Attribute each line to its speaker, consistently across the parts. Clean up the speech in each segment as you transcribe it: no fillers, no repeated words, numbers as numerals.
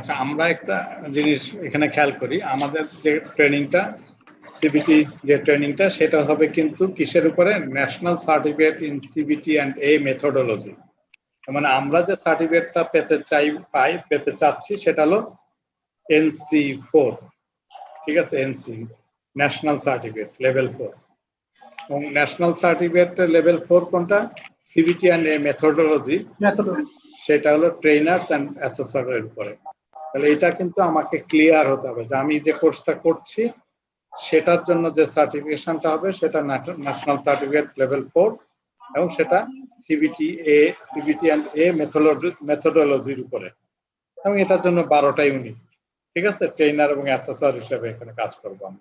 Speaker 1: আচ্ছা, আমরা একটা জিনিস এখানে খেয়াল করি, আমাদের যে ট্রেনিংটা সিবিটি যে ট্রেনিংটা সেটা হবে কিন্তু কিসের উপরে? National certificate in CBT and a methodology. মানে আমরা যে সার্টিফিকেটটা পেতে চাচ্ছি সেটা হলো NC4, ঠিক আছে, NC ন্যাশনাল সার্টিফিকেট লেভেল 4। এবং ন্যাশনাল সার্টিফিকেট লেভেল 4 কোনটা? সিবিটি অ্যান্ড এ মেথোডোলজি, সেটা হলো ট্রেনার্স অ্যান্ড অ্যাসেসরের উপরে। তাহলে এটা কিন্তু আমাকে ক্লিয়ার হতে হবে যে আমি যে কোর্সটা করছি সেটার জন্য যে সার্টিফিকেশনটা হবে সেটা ন্যাশনাল সার্টিফিকেট লেভেল 4 এবং সেটা সিবিটি অ্যান্ড এ মেথোডোলজির উপরে, এবং এটার জন্য 12টা ইউনিট, ঠিক আছে, ট্রেনার এবং অ্যাসেসর হিসেবে এখানে কাজ করব আমি।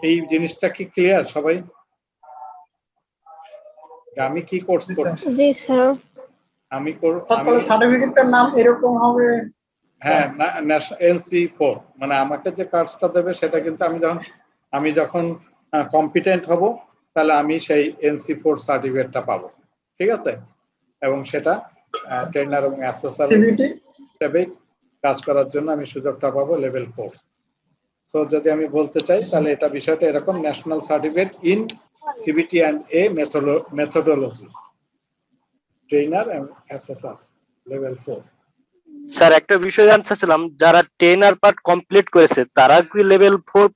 Speaker 1: এই জিনিসটা কি ক্লিয়ার সবাই? আমি কি কোর্স করছি?
Speaker 2: জি স্যার।
Speaker 1: আমি
Speaker 3: সার্টিফিকেটটার নাম এরকম হবে।
Speaker 1: হ্যাঁ, NC4, মানে আমাকে যে কাজটা দেবে সেটা কিন্তু আমি যখন কম্পিটেন্ট হব তাহলে আমি সেই NC4 সার্টিফিকেটটা পাবো, ঠিক আছে, এবং সেটা ট্রেনার এবং অ্যাসেসর হিসেবে কাজ করার জন্য আমি সুযোগটা পাবো লেভেল 4। সো যদি আমি বলতে চাই তাহলে এটা বিষয়টা এরকম, national certificate in CBT and a methodology, trainer এবং অ্যাসেসর লেভেল 4।
Speaker 4: স্যার একটা বিষয় জানতে চাচ্ছিলাম, যারা ট্রেনার পার্ট কমপ্লিট করেছে তারা কি লেভেল 4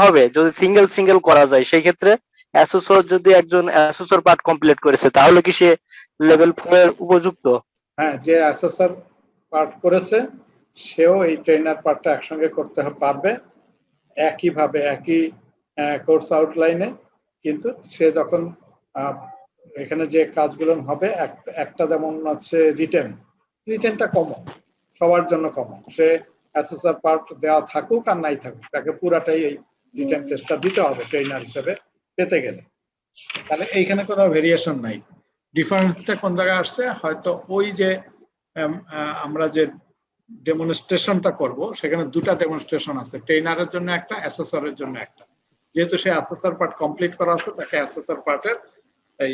Speaker 4: হবে? যদি সিঙ্গেল করা যায় সেই ক্ষেত্রে অ্যাসোসর, যদি একজন অ্যাসোসর পার্ট কমপ্লিট করেছে তাহলে কি সে লেভেল 4 এর উপযুক্ত?
Speaker 1: হ্যাঁ, যে অ্যাসেসর পার্ট করেছে সেও এই ট্রেনার পার্টটা একসঙ্গে করতে পারবে একইভাবে, একই কোর্স আউটলাইনে। কিন্তু সে যখন এখানে যে কাজগুলো হবে, একটা যেমন হচ্ছে রিটেনটা কমন, সবার জন্য কমন, সে অ্যাসেসর পার্ট দেওয়া থাকুক আর নাই থাকুক, তাকে পুরাটাই এই রিটেন টেস্টটা দিতে হবে ট্রেনার হিসেবে পেতে গেলে। তাহলে এইখানে কোনো ভেরিয়েশন নাই। ডিফারেন্সটা কোন জায়গায় আসছে? হয়তো ওই যে আমরা যে ডেমনস্ট্রেশনটা করব সেখানে দুটা ডেমনস্ট্রেশন আছে, ট্রেনারের জন্য একটা, অ্যাসেসরের জন্য একটা। যেহেতু সে অ্যাসেসর পার্ট কমপ্লিট করা আছে, তাকে অ্যাসেসর পার্টের এই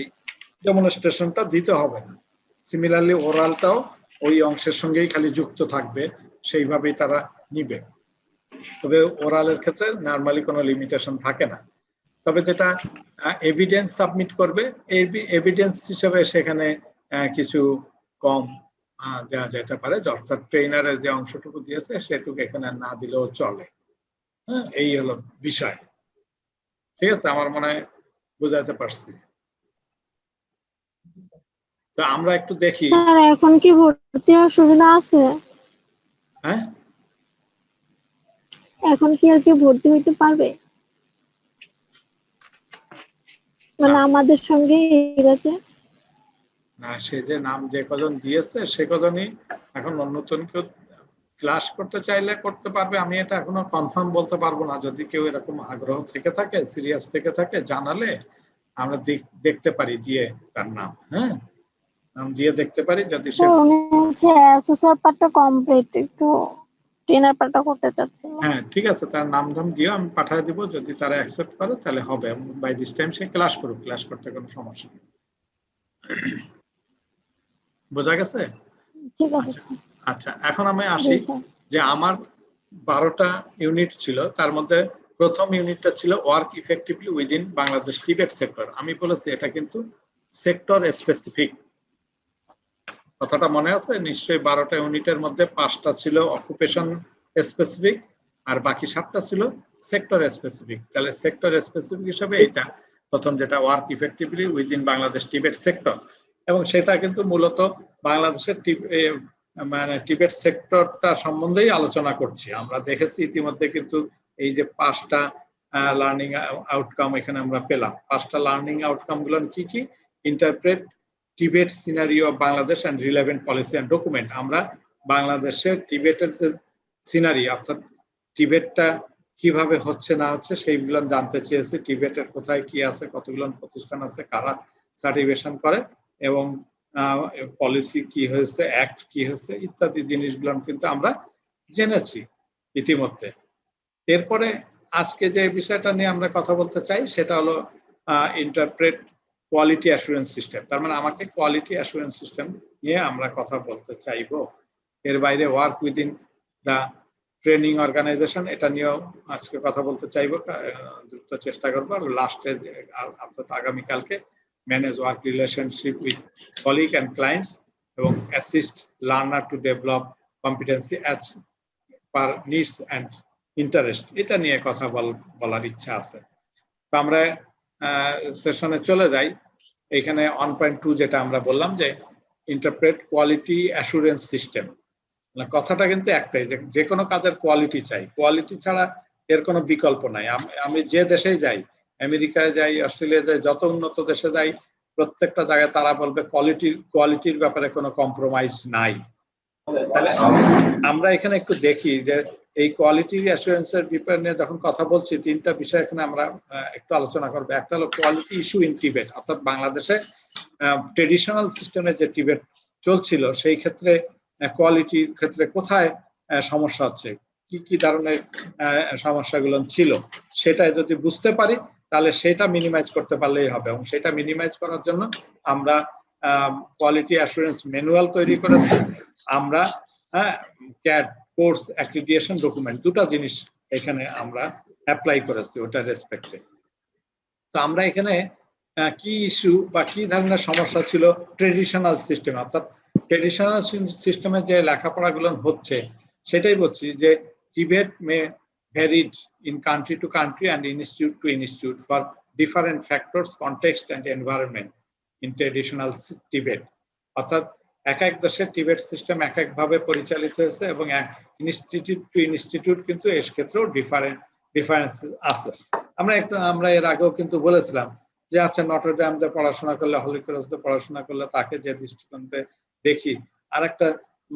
Speaker 1: ডেমনস্ট্রেশনটা দিতে হবে না। সিমিলারলি ওরালটাও ওই অংশের সঙ্গেই খালি যুক্ত থাকবে, সেইভাবেই তারা নিবে। তবে ওরালের ক্ষেত্রে নরমালি কোনো লিমিটেশন থাকে না। তবে যেটা এভিডেন্স সাবমিট করবে, এভিডেন্স হিসেবে সেখানে কিছু কম দেওয়া যেতে পারে, অর্থাৎ ট্রেনারের যে অংশটুকু দিয়েছে সেটুকু এখানে না দিলেও চলে। হ্যাঁ, এই হলো বিষয়। ঠিক আছে, আমার মনে হয় বুঝাতে পারছি। তো আমরা একটু দেখি
Speaker 2: এখন কি ভর্তি হওয়ার সুবিধা আছে?
Speaker 1: হ্যাঁ,
Speaker 2: এখন কি আর কি ভর্তি হইতে পারবে? মানে আমাদের সঙ্গে এরাতে
Speaker 1: না, সে যে নাম যে কজন দিয়েছে সে কজনই এখন নতুন কেউ ক্লাস করতে চাইলে করতে পারবে। আমি এটা এখনো কনফার্ম বলতে পারবো না। যদি কেউ এরকম আগ্রহ থেকে থাকে, সিরিয়াস থেকে থাকে, জানালে আমরা দেখতে পারি দিয়ে তার নাম, হ্যাঁ, নাম দিয়ে দেখতে পারি। যদি সে
Speaker 2: অ্যাসোসিয়েট পার্টটা কমপ্লিট, একটু ট্রেনার পার্টটা করতে চাচ্ছি।
Speaker 1: হ্যাঁ, ঠিক আছে, তার নাম ধাম দিও, আমি পাঠিয়ে দিব। যদি তারা অ্যাকসেপ্ট করে তাহলে হবে। বাই দিস টাইম সে ক্লাস করুক, ক্লাস করতে কোনো সমস্যা নেই। বোঝা গেছে?
Speaker 2: ঠিক আছে।
Speaker 1: আচ্ছা, এখন আমি আসি যে আমার 12টা ইউনিট ছিল, তার মধ্যে প্রথম ইউনিটটা ছিল work effectively within Bangladesh Tibet sector. আমি বলেছি এটা কিন্তু সেক্টর স্পেসিফিক, কথাটা মনে আছে নিশ্চয়ই? 12টা ইউনিটের মধ্যে 5টা ছিল অকুপেশন স্পেসিফিক আর বাকি 7টা ছিল সেক্টর স্পেসিফিক। তাহলে সেক্টর স্পেসিফিক হিসাবে এটা প্রথম, যেটা work effectively within Bangladesh Tibet sector, এবং সেটা কিন্তু মূলত বাংলাদেশের মানে টিবেট সেক্টরটা সম্বন্ধেই আলোচনা করছি। আমরা দেখেছি ইতিমধ্যে কিন্তু এই যে 5টা লার্নিং আউটকাম এখানে আমরা পেলাম। 5টা লার্নিং আউটকাম গুলো কি কি? Interpret Tibet scenario of Bangladesh and relevant policy and document. আমরা বাংলাদেশের টিবেটের যে সিনারি, অর্থাৎ টিবেটটা কিভাবে হচ্ছে না হচ্ছে সেইগুলো জানতে চেয়েছি। টিবেটের কোথায় কি আছে, কতগুলো প্রতিষ্ঠান আছে, কারা সার্টিফিকেশন করে, এবং পলিসি কি হয়েছে, অ্যাক্ট কি হয়েছে, ইত্যাদি জিনিসগুলো কিন্তু আমরা জেনেছি ইতিমধ্যে। এরপরে আজকে যে বিষয়টা নিয়ে আমরা কথা বলতে চাই সেটা হলো ইন্টারপ্রেট কোয়ালিটি অ্যাসুরেন্স সিস্টেম। তার মানে আমাকে কোয়ালিটি অ্যাসুরেন্স সিস্টেম নিয়ে আমরা কথা বলতে চাইবো। এর বাইরে work within the training organisation, এটা নিয়েও আজকে কথা বলতে চাইবো, দ্রুত চেষ্টা করবো। আর লাস্টে অর্থাৎ আগামীকালকে manage work relationship with colleague and clients এবং assist learner to develop competency as per needs and interest, এটা নিয়ে কথা বলার ইচ্ছা আছে। তো আমরা সেশনে চলে যাই। এখানে 1.2 যেটা আমরা বললাম যে ইন্টারপ্রেট কোয়ালিটি অ্যাসুরেন্স সিস্টেম, কথাটা কিন্তু একটাই, যে কোনো কাজের কোয়ালিটি চাই, কোয়ালিটি ছাড়া এর কোনো বিকল্প নাই। আমি যে দেশেই যাই, আমেরিকায় যাই, অস্ট্রেলিয়া যাই, যত উন্নত দেশে যাই, প্রত্যেকটা জায়গায় তারা বলবে কোয়ালিটির ব্যাপারে কোনো কম্প্রোমাইজ নাই। তাহলে আমরা এখানে একটু দেখি যে এই কোয়ালিটি অ্যাসুরেন্সের ব্যাপারে নিয়ে যখন কথা বলছি, তিনটা বিষয় এখানে আমরা একটু আলোচনা করবো। একটা হলো কোয়ালিটি ইস্যু ইন টিবেট, অর্থাৎ বাংলাদেশে ট্রেডিশনাল সিস্টেমে যে টিবেট চলছিল সেই ক্ষেত্রে কোয়ালিটির ক্ষেত্রে কোথায় সমস্যা হচ্ছে, কি কি ধরনের সমস্যাগুলো ছিল, সেটা যদি বুঝতে পারি তাহলে সেটা মিনিমাইজ করতে পারলেই হবে। এবং সেটা মিনিমাইজ করার জন্য আমরা কোয়ালিটি অ্যাসুরেন্স ম্যানুয়াল তৈরি করেছি, আমরা ক্যাড কোর্স অ্যাক্রিডিয়েশন ডকুমেন্ট, দুটো জিনিস এখানে আমরা অ্যাপ্লাই করেছি ওটার রেসপেক্টে। তো আমরা এখানে কি ইস্যু বা কি ধরনের সমস্যা ছিল ট্রেডিশনাল সিস্টেম, অর্থাৎ ট্রেডিশনাল সিস্টেমে যে লেখাপড়াগুলো হচ্ছে সেটাই বলছি যে Tibet May varied in country to country and institute two institute for different factors, context and environment in traditional Tibet, অর্থাৎ এক এক দেশের টিবেট সিস্টেম এক একভাবে পরিচালিত হয়েছে এবং ইনস্টিটিউট টু ইনস্টিটিউট কিন্তু এর ক্ষেত্রেও ডিফারেন্স আছে। আমরা এর আগেও কিন্তু বলেছিলাম যে আচ্ছা নটরডেমে পড়াশোনা করলে, হলি ক্রসে পড়াশোনা করলে তাকে যে দৃষ্টিকোণে দেখি, আর একটা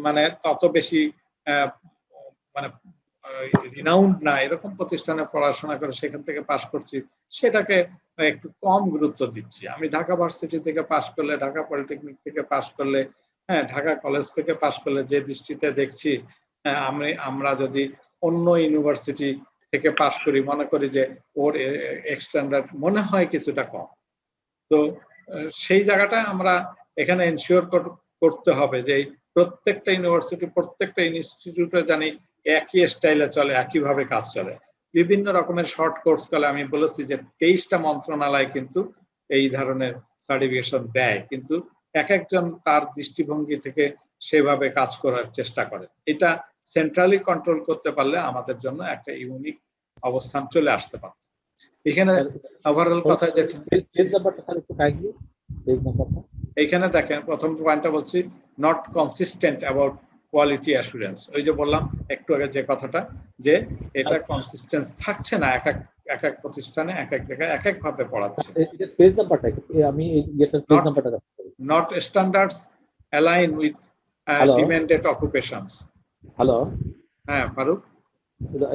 Speaker 1: মানে তত বেশি মানে রিনাউন্ড না এরকম প্রতিষ্ঠানে পড়াশোনা করে সেখান থেকে পাশ করছি, সেটাকে একটু কম গুরুত্ব দিচ্ছি। আমি ঢাকা ভার্সিটি থেকে পাশ করলে, ঢাকা পলিটেকনিক থেকে পাশ করলে, ঢাকা কলেজ থেকে পাশ করলে যে দৃষ্টিতে দেখছি, আমরা যদি অন্য ইউনিভার্সিটি থেকে পাশ করি, মনে করি যে ওর স্ট্যান্ডার্ড মনে হয় কিছুটা কম। তো সেই জায়গাটা আমরা এখানে এনশিওর করতে হবে যে প্রত্যেকটা ইউনিভার্সিটি, প্রত্যেকটা ইনস্টিটিউটে জানি একই স্টাইলে চলে, একইভাবে কাজ চলে। বিভিন্ন রকমের শর্ট কোর্স কালে আমি বলেছি যে 23টা মন্ত্রণালয় কিন্তু এই ধরনের সার্টিফিকেশন দেয়, কিন্তু এক একজন তার দৃষ্টিভঙ্গি থেকে সেভাবে কাজ করার চেষ্টা করে। এটা সেন্ট্রালি কন্ট্রোল করতে পারলে আমাদের জন্য একটা ইউনিক অবস্থান চলে আসতে পারে। এখানে ওভারঅল কথা যেটা এইখানে দেখেন, প্রথম পয়েন্টটা বলছি not consistent about quality assurance. ওই যে বললাম একটু আগে যে কথাটা, যে এটা কনসিস্টেন্স থাকছে না, এক এক প্রতিষ্ঠানে এক এক জায়গায় এক এক ভাবে পড়াচ্ছে। Not standards align with demanded occupations.
Speaker 5: Hello,
Speaker 1: হ্যাঁ ফারুক,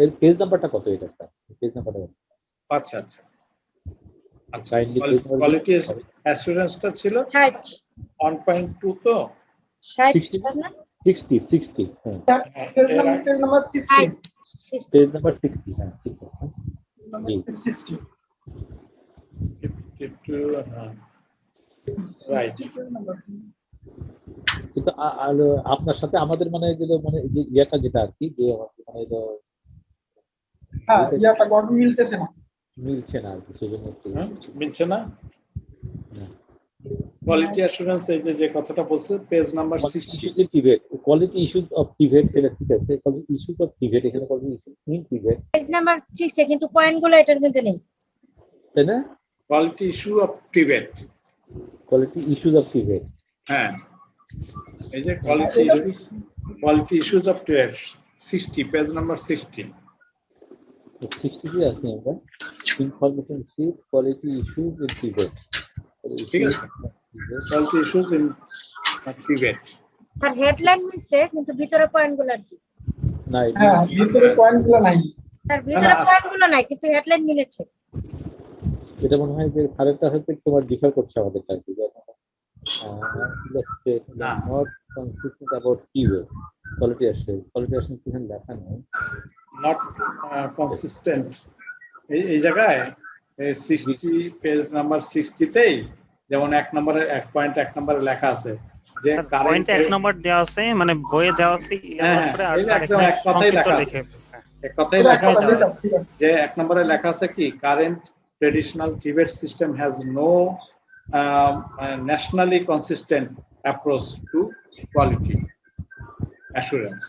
Speaker 5: এর পেজ নাম্বারটা কত? এটা পেজ নাম্বারটা
Speaker 1: আচ্ছা আচ্ছা আচ্ছা, কোয়ালিটি অ্যাসুরেন্সটা ছিল 1.2 তো
Speaker 5: 60 হ্যাঁ,
Speaker 3: পেজ নাম্বার 60,
Speaker 5: পেজ নাম্বার 60 হ্যাঁ, ঠিক আছে।
Speaker 3: 60
Speaker 1: রাইট।
Speaker 5: কিন্তু আপনার সাথে আমাদের মানে যে ইয়েটা যেটা আর কি, যে মানে
Speaker 3: হ্যাঁ ইয়াটা গঠন মিলতেছে না,
Speaker 5: মিলছে না আর কি, সেজন্য
Speaker 1: মিলছে না। কোয়ালিটি অ্যাসুরেন্স এই যে কথাটা বলছে page number 60,
Speaker 5: Tibet quality issues of Tibet, এটা ঠিক আছে। কোয়ালিটি ইস্যুজ অফ টিবেট, এখানে quality issues in Tibet
Speaker 6: page number ঠিক আছে, কিন্তু পয়েন্টগুলো এটার মধ্যে নেই,
Speaker 5: তাই না?
Speaker 1: Quality issue of Tibet,
Speaker 5: quality issues of Tibet,
Speaker 1: হ্যাঁ এই যে quality issues of Tibet 60, page number 60
Speaker 5: 60 আছে আমরা information sheet quality issues in Tibet,
Speaker 1: ঠিক আছে। কোয়ালিটি ইস্যুজ ইন টিবেট,
Speaker 6: তার হেডলাইন মিলছে কিন্তু ভিতরে পয়েন্টগুলো আর কি
Speaker 5: না,
Speaker 3: হ্যাঁ ভিতরে পয়েন্টগুলো নাই,
Speaker 6: তার ভিতরে পয়েন্টগুলো নাই কিন্তু হেডলাইন মিলেছে।
Speaker 5: এটা মনে হয় যে খারাপটা হচ্ছে তোমার ডিফার করছে আমাদের কাছে, not consistent about Tibet quality assurance এখানে লেখা নেই,
Speaker 1: নট কনসিস্টেন্ট। এই জায়গায় 60 পেজ নাম্বার 60 তেই যেমন 1 নম্বরে 1.1 নম্বরে লেখা আছে যে
Speaker 7: পয়েন্ট
Speaker 1: কারেন্ট
Speaker 7: 1 নম্বর দেওয়া আছে, মানে বইয়ে দেওয়া আছে
Speaker 1: হ্যাঁ,
Speaker 7: করে, আর
Speaker 1: এই যে
Speaker 7: স্যার
Speaker 1: একদম
Speaker 7: এখানে
Speaker 1: এক কথাই
Speaker 7: সংক্ষিপ্ত
Speaker 1: লেখা আছে।
Speaker 7: লিখে ফেলছে।
Speaker 1: এক কথাই
Speaker 3: পুরো এক
Speaker 1: লেখা
Speaker 3: কথা
Speaker 1: আছে
Speaker 3: দিয়ে দাও, ঠিক আছে।
Speaker 1: যে 1 নম্বরে লেখা আছে কি, কারেন্ট ট্রেডিশনাল টিবেট system has no nationally consistent approach to quality assurance।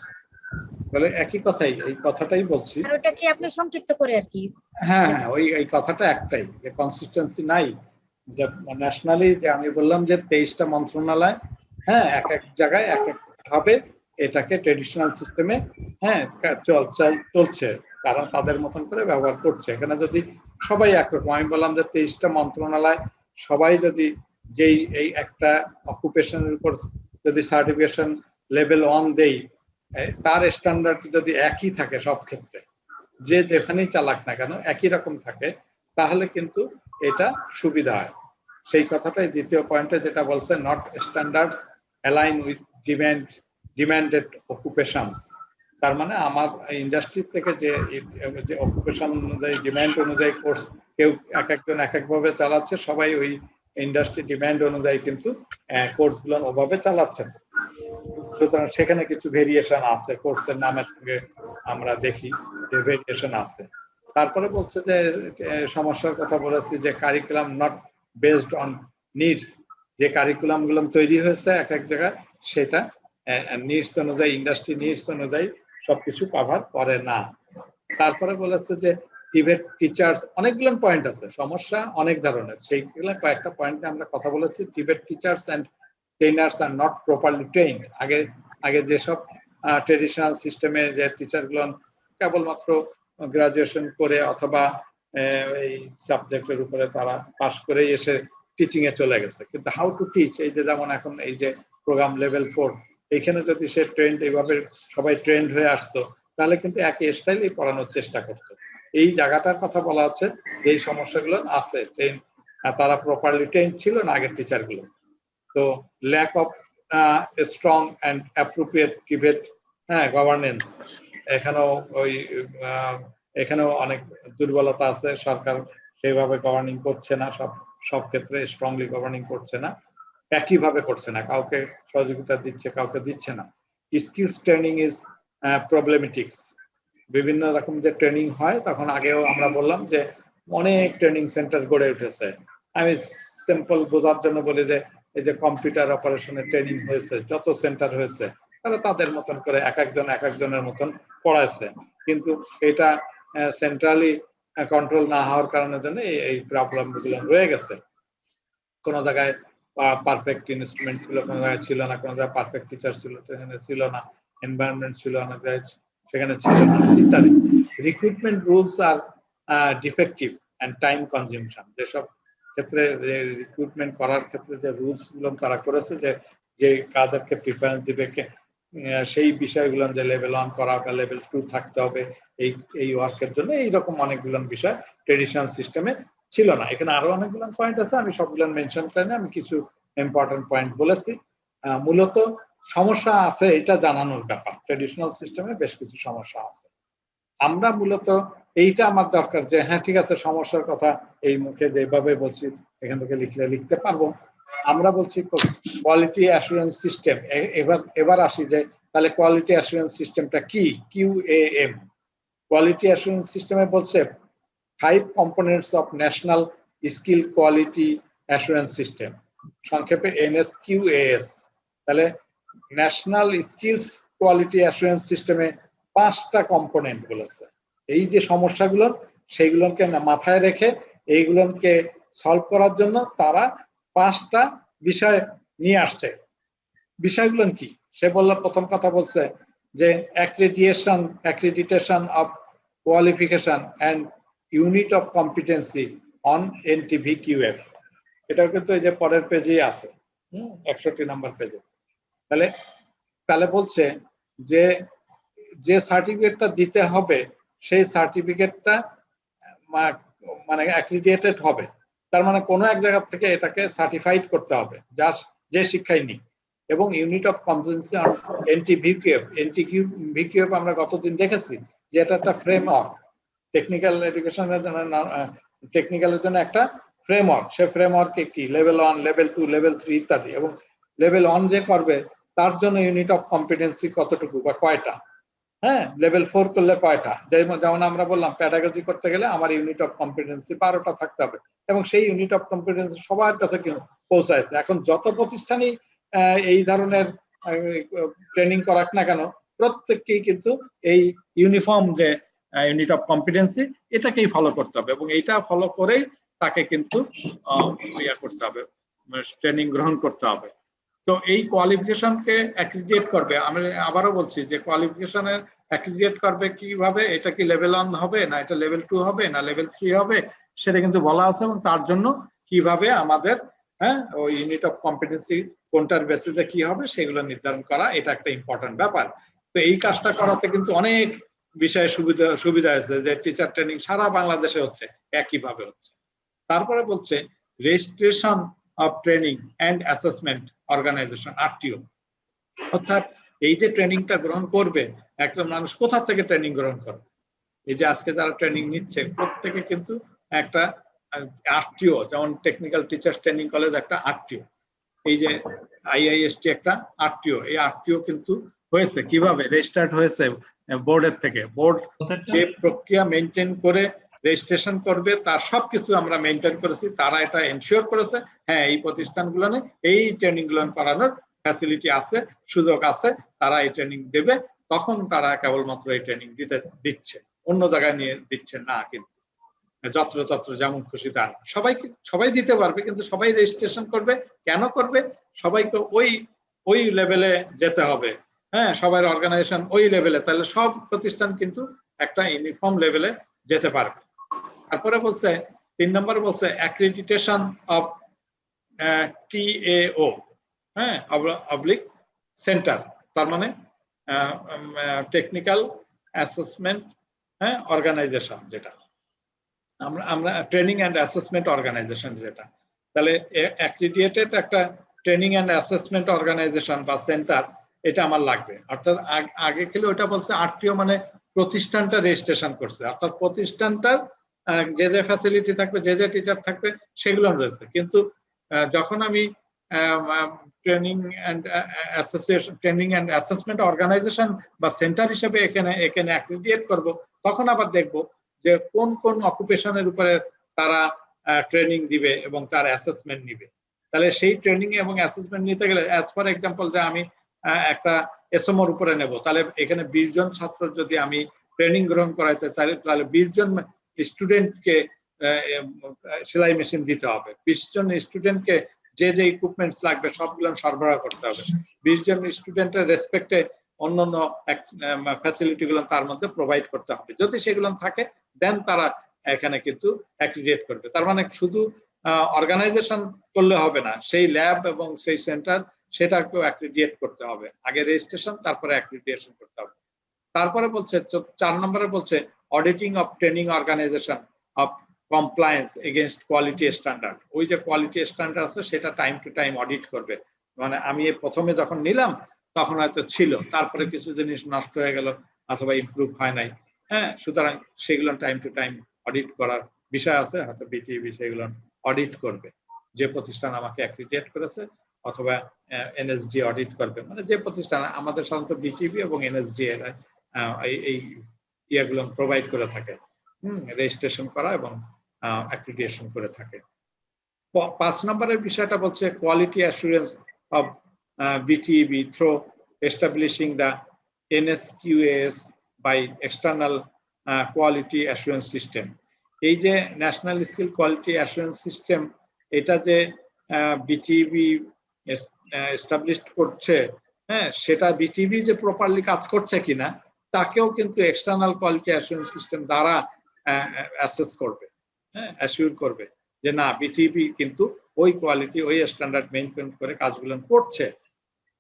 Speaker 1: বলে একই কথাই, এই কথাটাই বলছি।
Speaker 6: আর ওটা কি আপনি সংক্ষিপ্ত করে আর কি?
Speaker 1: হ্যাঁ হ্যাঁ, ওই এই কথাটা একটাই, যে কনসিস্টেন্সি নাই, যে ন্যাশনালি, যে আমি বললাম যে 23টা মন্ত্রণালয়, হ্যাঁ, এক এক জায়গায় এক এক ভাবে এটাকে ট্রেডিশনাল সিস্টেমে, হ্যাঁ, চলছে, তারা তাদের মতন করে ব্যবহার করছে। এখানে যদি সবাই একরকম, আমি বললাম যে 23টা মন্ত্রণালয় সবাই যদি যেই এই একটা অকুপেশনের উপর যদি সার্টিফিকেশন লেভেল 1 দেই, তার স্ট্যান্ডার্ড যদি একই থাকে সব ক্ষেত্রে, যে যেখানেই চালাক না কেন একই রকম থাকে, তাহলে কিন্তু এটা সুবিধা হয়। সেই কথাটাই দ্বিতীয় পয়েন্টে যেটা বলছে, not standards align with demanded occupations. তার মানে আমার ইন্ডাস্ট্রি থেকে যে অকুপেশন অনুযায়ী, ডিমান্ড অনুযায়ী কোর্স কেউ এক একজন এক একভাবে চালাচ্ছে, সবাই ওই ইন্ডাস্ট্রি ডিমান্ড অনুযায়ী কিন্তু কোর্সগুলো ওভাবে চালাচ্ছে। সুতরাং সেখানে কিছু ভেরিয়েশন আছে, কোর্সের নামের সঙ্গে আমরা দেখি যে ভেরিয়েশন আছে। তারপরে বলছে যে সমস্যার কথা বলেছি, যে curriculum not based on needs, যে কারিকুলাম গুলো তৈরি হয়েছে এক এক জায়গায়, সেটা নিডস অনুযায়ী, ইন্ডাস্ট্রি নিডস অনুযায়ী সবকিছু কভার করে না। তারপরে বলেছে যে টিবেট টিচার্স, অনেকগুলো পয়েন্ট আছে, সমস্যা অনেক ধরনের, সেইগুলো কয়েকটা পয়েন্টে আমরা কথা বলেছি। টিবেট teachers and trainers are not properly trained. আগে যেসব ট্রেডিশনাল সিস্টেমে যে টিচার গুলো কেবলমাত্র গ্রাজুয়েশন করে অথবা এই সাবজেক্টের উপরে তারা পাস করে এসে টিচিং এ চলে গেছে, কিন্তু হাউ টু টিচ, এই যে যেমন এখন এই যে প্রোগ্রাম লেভেল 4, এইখানে যদি সে ট্রেন্ড এইভাবে সবাই ট্রেন্ড হয়ে আসতো, তাহলে কিন্তু একই স্টাইলেই পড়ানোর চেষ্টা করতো। এই জায়গাটার কথা বলা আছে, এই সমস্যাগুলো আছে, তারা প্রপারলি ট্রেন্ড ছিল না আগের টিচার গুলো। তো lack of strong and appropriate টিবেট গভর্নেন্স, এখানেও অনেক দুর্বলতা আছে। সরকার সেইভাবে গভর্নিং করছে না, সব ক্ষেত্রে স্ট্রংলি গভর্নিং করছে না, একইভাবে করছে না, কাউকে সহযোগিতা দিচ্ছে, কাউকে দিচ্ছে না। Skills training is problematics. বিভিন্ন রকম যে ট্রেনিং হয়, তখন আগেও আমরা বললাম যে অনেক ট্রেনিং সেন্টার গড়ে উঠেছে। আমি সিম্পল বোঝার জন্য বলি যে এই যে কম্পিউটার অপারেশনের ট্রেনিং হয়েছে, যত সেন্টার হয়েছে, তারা তাদের মতন করে এক একজনের মতন পড়াইছে, কিন্তু এটা সেন্ট্রালি কন্ট্রোল না হওয়ার কারণের জন্য এই প্রবলেম গুলো রয়ে গেছে। কোন জায়গায় পারফেক্ট ইনস্ট্রুমেন্ট ছিল, কোন জায়গায় ছিল না, কোন জায়গায় পারফেক্ট টিচার ছিল, সেখানে ছিল না, এনভায়রনমেন্ট ছিল না, সেখানে ছিল না, ইত্যাদি। রিক্রুটমেন্ট রুলস আর ডিফেক্টিভ অ্যান্ড টাইম কনজিউমশন। যেসব ক্ষেত্রে রিক্রুটমেন্ট করার ক্ষেত্রে যে রুলস গুলো তারা করেছে, যে কাদেরকে প্রিফারেন্স দিবে, সেই বিষয়গুলো যে লেভেল 1 করা বা লেভেল 2 থাকতে হবে এই ওয়ার্কের জন্য, এইরকম অনেকগুলো বিষয় ট্রেডিশনাল সিস্টেমে ছিল না। এখানে আরো অনেকগুলো পয়েন্ট আছে, আমি সবগুলো মেনশন করি না, আমি কিছু ইম্পর্টেন্ট পয়েন্ট বলেছি। মূলত সমস্যা আছে এটা জানানোর ব্যাপার, ট্রেডিশনাল সিস্টেমে বেশ কিছু সমস্যা আছে। আমরা মূলত এইটা আমার দরকার যে হ্যাঁ ঠিক আছে, সমস্যার কথা এই মুখে যেভাবে বলছি এখান থেকে লিখতে পারবো। আমরা বলছি কোয়ালিটি অ্যাসুরেন্স সিস্টেম। এবার আসি যে তাহলে কোয়ালিটি অ্যাসুরেন্স সিস্টেমটা কি, QAM। কোয়ালিটি অ্যাসুরেন্স সিস্টেমে বলছে 5 components of National Skill Quality Assurance System, সংক্ষেপে NSQAS। তাহলে ন্যাশনাল স্কিলস কোয়ালিটি অ্যাসুরেন্স সিস্টেমে 5টা কম্পোনেন্ট বলেছে। এই যে সমস্যাগুলো, সেইগুলোকে মাথায় রেখে এইগুলোকে সলভ করার জন্য তারা 5টা বিষয় নিয়ে আসছে। বিষয়গুলো কি সে বলল, প্রথম কথা বলছে যে accreditation of qualification and unit of competency on NTVQF। এটা কিন্তু এই যে পরের পেজেই আছে, 61 নম্বর পেজে। তাহলে বলছে যে সার্টিফিকেটটা দিতে হবে সেই সার্টিফিকেটটা মানে অ্যাক্রিডিটেড হবে, তার মানে কোনো এক জায়গা থেকে এটাকে সার্টিফাইড করতে হবে যে শিক্ষাই নিক, এবং unit of competency on NTVQF আমরা গতদিন দেখেছি যে এটা একটা ফ্রেমওয়ার্ক, টেকনিক্যাল এডুকেশনের জন্য, টেকনিক্যালের জন্য একটা ফ্রেমওয়ার্ক। সে ফ্রেমওয়ার্কে কি লেভেল 1, লেভেল 2, লেভেল 3 ইত্যাদি, এবং লেভেল 1 যে করবে তার জন্য ইউনিট অফ কম্পিটেন্সি কতটুকু বা কয়টা, হ্যাঁ, লেভেল 4 করলে কয়টা, যেমন আমরা বললাম প্যাডাগজি করতে গেলে আমার ইউনিট অফ কম্পিটেন্সি 12টা থাকতে হবে, এবং সেই ইউনিট অফ কম্পিটেন্সি সবার কাছে পৌঁছাইছে। এখন যত প্রতিষ্ঠানই এই ধরনের ট্রেনিং করাক না কেন, প্রত্যেককেই কিন্তু এই ইউনিফর্ম যে ইউনিট অফ কম্পিটেন্সি এটাকেই ফলো করতে হবে, এবং এইটা ফলো করেই তাকে কিন্তু করতে হবে, ট্রেনিং গ্রহণ করতে হবে। তো এই কোয়ালিফিকেশনকে অ্যাক্রিডিয়েট করবে, আমি আবারও বলছি যে কোয়ালিফিকেশনের অ্যাক্রিডিয়েট করবে কিভাবে, এটা কি লেভেল 1 হবে না এটা লেভেল 2 হবে না লেভেল 3 হবে, সেটা কিন্তু বলা আছে, এবং তার জন্য কিভাবে আমাদের ওই ইউনিট অফ কম্পিটেন্সি কোনটার বেসিসে কি হবে সেগুলো নির্ধারণ করা, এটা একটা ইম্পর্টেন্ট ব্যাপার। তো এই কাজটা করাতে কিন্তু অনেক বিষয়ে সুবিধা হয়েছে, যে টিচার ট্রেনিং সারা বাংলাদেশে হচ্ছে, একইভাবে হচ্ছে। তারপরে বলছে registration of training and assessment organisation, RTO, অর্থাৎ এই যে ট্রেনিংটা গ্রহণ করবে একটা মানুষ কোথা থেকে ট্রেনিং গ্রহণ করবে, এই যে আজকে যারা ট্রেনিং নিচ্ছে প্রত্যেকে কিন্তু একটা RTO, যেমন টেকনিক্যাল টিচার্স ট্রেনিং কলেজ একটা RTO, এই যে IIST একটা RTO, এই RTO কিন্তু হয়েছে কিভাবে, রেজিস্টার্ড হয়েছে বোর্ডের থেকে। বোর্ড যে প্রক্রিয়া মেনটেন করে রেজিস্ট্রেশন করবে তার সবকিছু আমরা মেনটেন করেছি, তারা এটা এনশিওর করেছে হ্যাঁ এই প্রতিষ্ঠানগুলো এই ট্রেনিং গুলো করানোর ফ্যাসিলিটি আছে, সুযোগ আছে, তারা এই ট্রেনিং দেবে, তখন তারা কেবলমাত্র এই ট্রেনিং দিচ্ছে, অন্য জায়গায় নিয়ে দিচ্ছে না, কিন্তু যত্রতত্র যেমন খুশি তা না, সবাই দিতে পারবে, কিন্তু সবাই রেজিস্ট্রেশন করবে, কেন করবে, সবাইকে ওই লেভেলে যেতে হবে, হ্যাঁ, সবার অর্গানাইজেশন ওই লেভেলে, তাহলে সব প্রতিষ্ঠান কিন্তু একটা ইউনিফর্ম লেভেলে যেতে পারবে। তারপরে বলছে 3 নম্বরে বলছে অ্যাক্রিডিটেশন অফ TAO, হ্যাঁ, অবলিক সেন্টার, তার মানে টেকনিক্যাল অ্যাসেসমেন্ট অর্গানাইজেশন, যেটা আমরা ট্রেনিং অ্যান্ড অ্যাসেসমেন্ট অর্গানাইজেশন যেটা, তাহলে অ্যাক্রিডিয়েটেড একটা ট্রেনিং অ্যান্ড অ্যাসেসমেন্ট অর্গানাইজেশন বা সেন্টার, এটা আমার লাগবে। অর্থাৎ আগে খেলে ওটা বলছে RTO মানে প্রতিষ্ঠানটা রেজিস্ট্রেশন করছে, অর্থাৎ প্রতিষ্ঠানটার যে ফ্যাসিলিটি থাকবে, যে টিচার থাকবে সেগুলো রয়েছে, কিন্তু যখন আমি ট্রেনিং অ্যান্ড অ্যাসেসমেন্ট অর্গানাইজেশন বা সেন্টার হিসেবে এখানে অ্যাক্রিডিয়েট করব, তখন আবার দেখব যে কোন কোন অকুপেশনের উপরে তারা ট্রেনিং দিবে এবং তার অ্যাসেসমেন্ট নিবে। তাহলে সেই ট্রেনিং এবং অ্যাসেসমেন্ট নিতে গেলে অ্যাজ ফর এক্সাম্পল যে আমি একটা এসএমওর উপরে নেব, তাহলে এখানে 20 জন ছাত্র যদি আমি ট্রেনিং গ্রহণ করাইতে, তাহলে 20 জন স্টুডেন্টকে সেলাই মেশিন দিতে হবে, 20 জন স্টুডেন্টকে যে ইকুইপমেন্টস লাগবে সবগুলো সরবরাহ করতে হবে, 20 জন স্টুডেন্টের রেসপেক্টে অন্যান্য ফ্যাসিলিটি গুলো তার মধ্যে প্রোভাইড করতে হবে। যদি সেগুলো থাকে দেন তারা এখানে কিন্তু অ্যাক্রিডিয়েট করবে। তার মানে শুধু অর্গানাইজেশন করলে হবে না, সেই ল্যাব এবং সেই সেন্টার সেটাকেও অ্যাক্রিডিয়েট করতে হবে, আগে রেজিস্ট্রেশন তারপরে অ্যাক্রিডিয়েশন করতে হবে। তারপরে বলছে 4 নম্বরে বলছে auditing of training organisation of compliance against quality standard, ওই যে কোয়ালিটি স্ট্যান্ডার্ড আছে সেটা টাইম টু টাইম অডিট করবে। মানে আমি প্রথমে যখন নিলাম তখন হয়তো ছিল, তারপরে কিছু জিনিস নষ্ট হয়ে গেল অথবা ইমপ্রুভ হয় নাই, হ্যাঁ, সুতরাং সেগুলো টাইম টু টাইম অডিট করার বিষয় আছে, হয়তো বিটিবি সেগুলো অডিট করবে, যে প্রতিষ্ঠান আমাকে অ্যাক্রিডিয়েট করেছে, অথবা NSD অডিট করবে, মানে যে প্রতিষ্ঠান আমাদের সাধারণত বিটিবি এবং NSD এই ইয়েগুলো প্রোভাইড করে থাকে, রেজিস্ট্রেশন করা এবং অ্যাক্রিডিয়েশন করে থাকে। 5 নম্বরের বিষয়টা বলছে quality assurance of BTEB through establishing the NSQAS by external quality assurance system. এই যে national skill quality assurance system, এটা যে বিটিবি এস্টাবলিশড করছে, হ্যাঁ, সেটা বিটিবি যে প্রপারলি কাজ করছে কিনা তাকেও কিন্তু এক্সটার্নাল কোয়ালিটি অ্যাসুরেন্স সিস্টেম দ্বারা অ্যাসেস করবে, হ্যাঁ, অ্যাসিওর করবে যে না বিটিবি কিন্তু ওই কোয়ালিটি ওই স্ট্যান্ডার্ড মেইনটেইন করে কাজগুলো করছে।